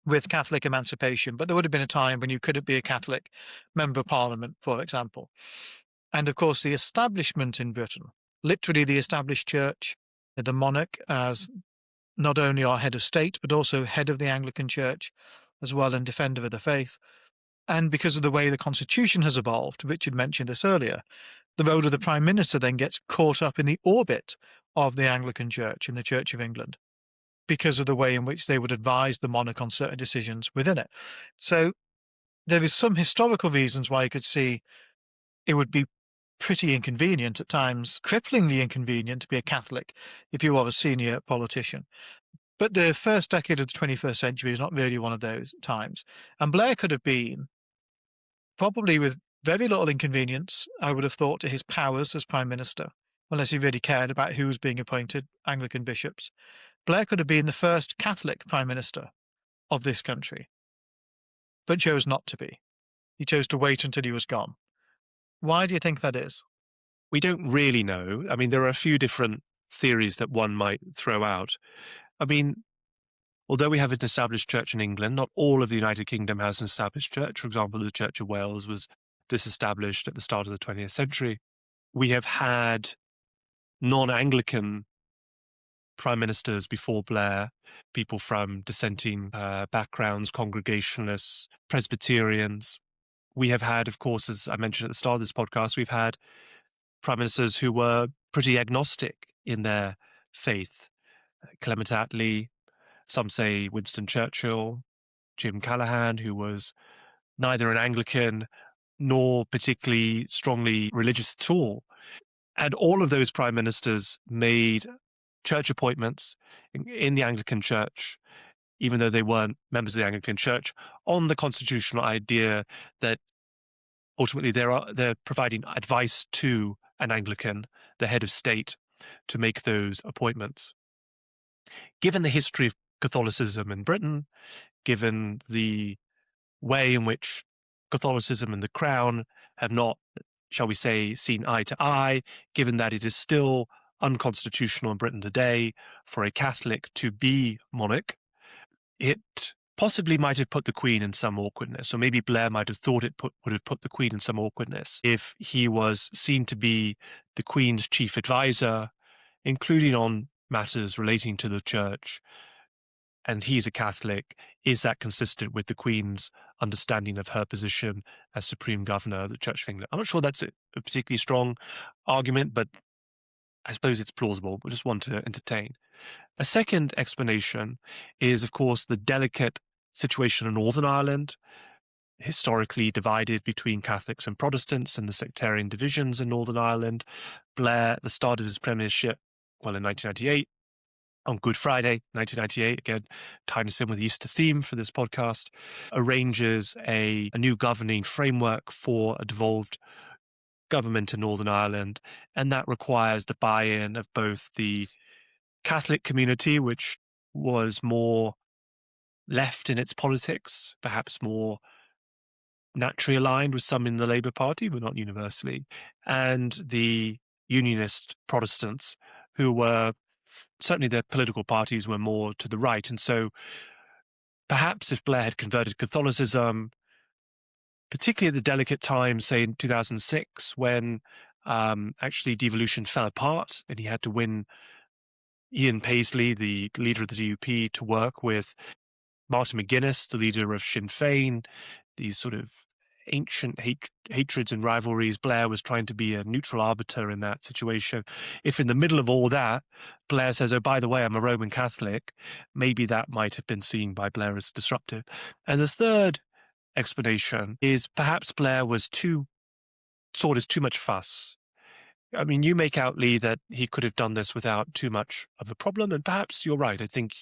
with Catholic emancipation. But there would have been a time when you couldn't be a Catholic member of Parliament, for example. And of course, the establishment in Britain, literally the established church, the monarch as not only our head of state, but also head of the Anglican Church as well and defender of the faith. And because of the way the constitution has evolved, Richard mentioned this earlier, the role of the Prime Minister then gets caught up in the orbit of the Anglican Church and the Church of England because of the way in which they would advise the monarch on certain decisions within it. So there is some historical reasons why you could see it would be pretty inconvenient at times, cripplingly inconvenient to be a Catholic if you are a senior politician. But the first decade of the 21st century is not really one of those times. And Blair could have been, probably with very little inconvenience, I would have thought, to his powers as Prime Minister, unless he really cared about who was being appointed, Anglican bishops. Blair could have been the first Catholic Prime Minister of this country, but chose not to be. He chose to wait until he was gone. Why do you think that is? We don't really know. I mean, there are a few different theories that one might throw out. I mean, although we have an established church in England, not all of the United Kingdom has an established church. For example, the Church of Wales was disestablished at the start of the 20th century. We have had non-Anglican prime ministers before Blair, people from dissenting backgrounds, Congregationalists, Presbyterians. We have had, of course, as I mentioned at the start of this podcast, we've had prime ministers who were pretty agnostic in their faith. Clement Attlee, some say Winston Churchill, Jim Callaghan, who was neither an Anglican nor particularly strongly religious at all. And all of those prime ministers made church appointments in the Anglican Church, even though they weren't members of the Anglican Church, on the constitutional idea that ultimately they're providing advice to an Anglican, the head of state, to make those appointments. Given the history of Catholicism in Britain, given the way in which Catholicism and the Crown have not, shall we say, seen eye to eye, given that it is still unconstitutional in Britain today for a Catholic to be monarch, it possibly might have put the Queen in some awkwardness, or maybe Blair might have thought it would have put the Queen in some awkwardness if he was seen to be the Queen's chief advisor, including on matters relating to the Church, and he's a Catholic. Is that consistent with the Queen's understanding of her position as Supreme Governor of the Church of England? I'm not sure that's a particularly strong argument, but I suppose it's plausible. We just want to entertain. A second explanation is, of course, the delicate situation in Northern Ireland, historically divided between Catholics and Protestants, and the sectarian divisions in Northern Ireland. Blair, at the start of his premiership, well, in 1998, on Good Friday, 1998, again, tying us in with the Easter theme for this podcast, arranges a new governing framework for a devolved government in Northern Ireland. And that requires the buy-in of both the Catholic community, which was more left in its politics, perhaps more naturally aligned with some in the Labour Party, but not universally, and the Unionist Protestants, who were certainly their political parties were more to the right. And so perhaps if Blair had converted Catholicism, particularly at the delicate time, say in 2006, when actually devolution fell apart and he had to win Ian Paisley, the leader of the DUP, to work with Martin McGuinness, the leader of Sinn Féin, these sort of ancient hatreds and rivalries. Blair was trying to be a neutral arbiter in that situation. If in the middle of all that, Blair says, oh, by the way, I'm a Roman Catholic, maybe that might have been seen by Blair as disruptive. And the third explanation is perhaps Blair was too much fuss. I mean, you make out, Lee, that he could have done this without too much of a problem, and perhaps you're right. I think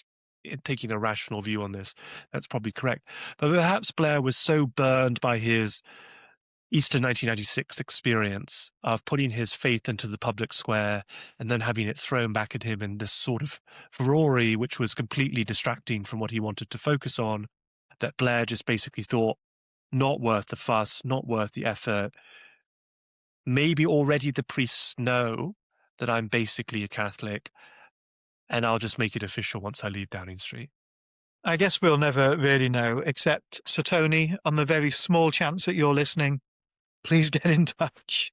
taking a rational view on this, that's probably correct. But perhaps Blair was so burned by his Easter 1996 experience of putting his faith into the public square and then having it thrown back at him in this sort of furore, which was completely distracting from what he wanted to focus on, that Blair just basically thought, not worth the fuss, not worth the effort. Maybe already the priests know that I'm basically a Catholic, and I'll just make it official once I leave Downing Street. I guess we'll never really know, except, Sir Tony, on the very small chance that you're listening, please get in touch.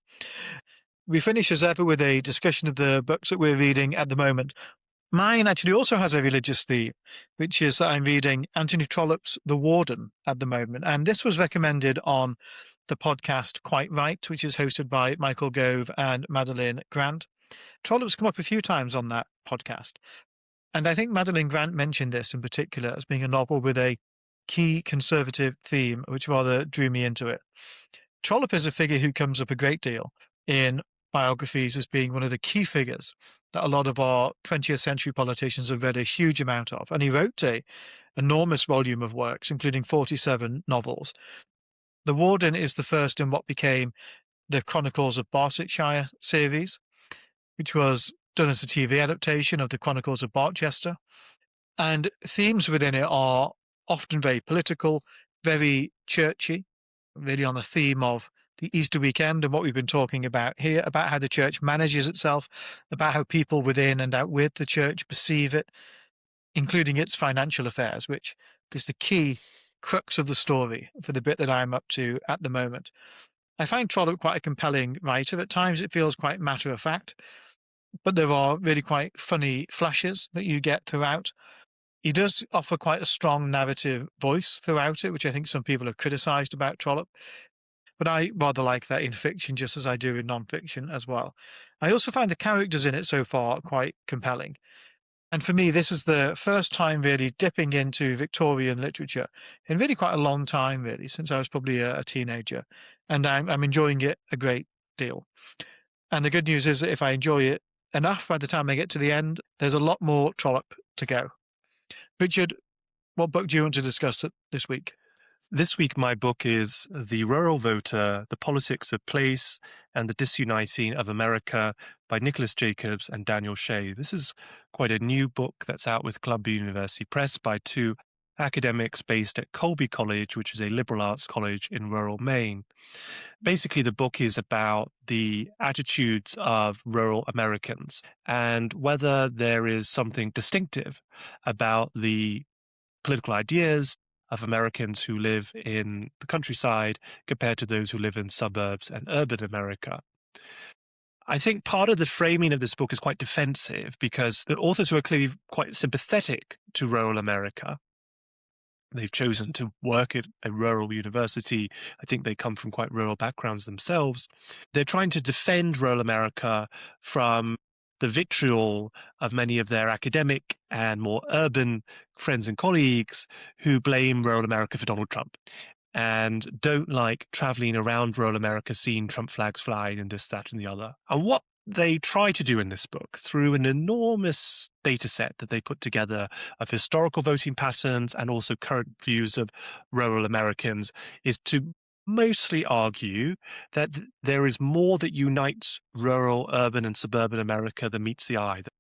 We finish as ever with a discussion of the books that we're reading at the moment. Mine actually also has a religious theme, which is that I'm reading Anthony Trollope's The Warden at the moment. And this was recommended on the podcast Quite Right, which is hosted by Michael Gove and Madeline Grant. Trollope's come up a few times on that podcast. And I think Madeline Grant mentioned this in particular as being a novel with a key conservative theme, which rather drew me into it. Trollope is a figure who comes up a great deal in biographies as being one of the key figures that a lot of our 20th century politicians have read a huge amount of. And he wrote an enormous volume of works, including 47 novels. The Warden is the first in what became the Chronicles of Barsetshire series, which was done as a TV adaptation of the Chronicles of Barchester. And themes within it are often very political, very churchy, really on the theme of the Easter weekend and what we've been talking about here, about how the church manages itself, about how people within and out with the church perceive it, including its financial affairs, which is the key crux of the story for the bit that I'm up to at the moment. I find Trollope quite a compelling writer. At times it feels quite matter of fact, but there are really quite funny flashes that you get throughout. He does offer quite a strong narrative voice throughout it, which I think some people have criticised about Trollope. But I rather like that in fiction, just as I do in non-fiction as well. I also find the characters in it so far quite compelling. And for me, this is the first time really dipping into Victorian literature in really quite a long time, really, since I was probably a teenager. And I'm enjoying it a great deal. And the good news is that if I enjoy it enough by the time I get to the end, there's a lot more Trollope to go. Richard, what book do you want to discuss this week? This week, my book is The Rural Voter, The Politics of Place and the Disuniting of America by Nicholas Jacobs and Daniel Shea. This is quite a new book that's out with Columbia University Press by two academics based at Colby College, which is a liberal arts college in rural Maine. Basically, the book is about the attitudes of rural Americans and whether there is something distinctive about the political ideas of Americans who live in the countryside compared to those who live in suburbs and urban America. I think part of the framing of this book is quite defensive because the authors who are clearly quite sympathetic to rural America, they've chosen to work at a rural university. I think they come from quite rural backgrounds themselves. They're trying to defend rural America from the vitriol of many of their academic and more urban friends and colleagues who blame rural America for Donald Trump and don't like traveling around rural America seeing Trump flags flying and this, that, and the other. And what they try to do in this book, through an enormous data set that they put together of historical voting patterns and also current views of rural Americans, is to mostly argue that there is more that unites rural, urban, and suburban America than meets the eye. That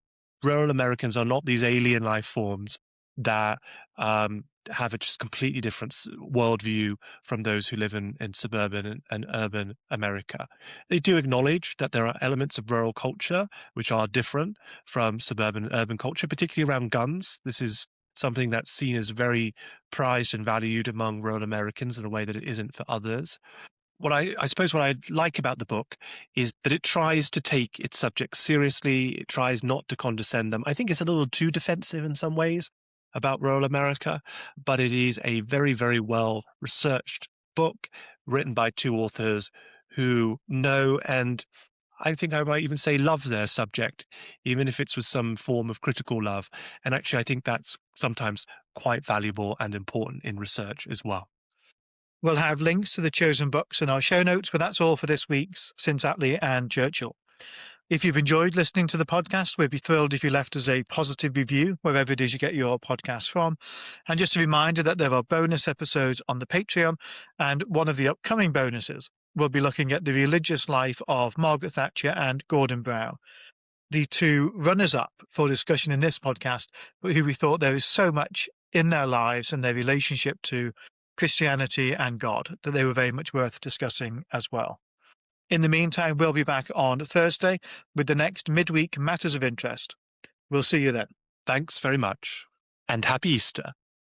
rural Americans are not these alien life forms that have a just completely different worldview from those who live in suburban and urban America. They do acknowledge that there are elements of rural culture which are different from suburban and urban culture, particularly around guns. This is something that's seen as very prized and valued among rural Americans in a way that it isn't for others. What I suppose what I like about the book is that it tries to take its subjects seriously. It tries not to condescend them. I think it's a little too defensive in some ways about rural America, but it is a very, very well researched book written by two authors who know, and I think I might even say love their subject, even if it's with some form of critical love. And actually, I think that's sometimes quite valuable and important in research as well. We'll have links to the chosen books in our show notes, but that's all for this week's Since Attlee and Churchill. If you've enjoyed listening to the podcast, we'd be thrilled if you left us a positive review wherever it is you get your podcast from. And just a reminder that there are bonus episodes on the Patreon, and one of the upcoming bonuses will be looking at the religious life of Margaret Thatcher and Gordon Brown, the two runners-up for discussion in this podcast, but who we thought there is so much in their lives and their relationship to Christianity and God that they were very much worth discussing as well. In the meantime, we'll be back on Thursday with the next midweek Matters of Interest. We'll see you then. Thanks very much, and happy Easter.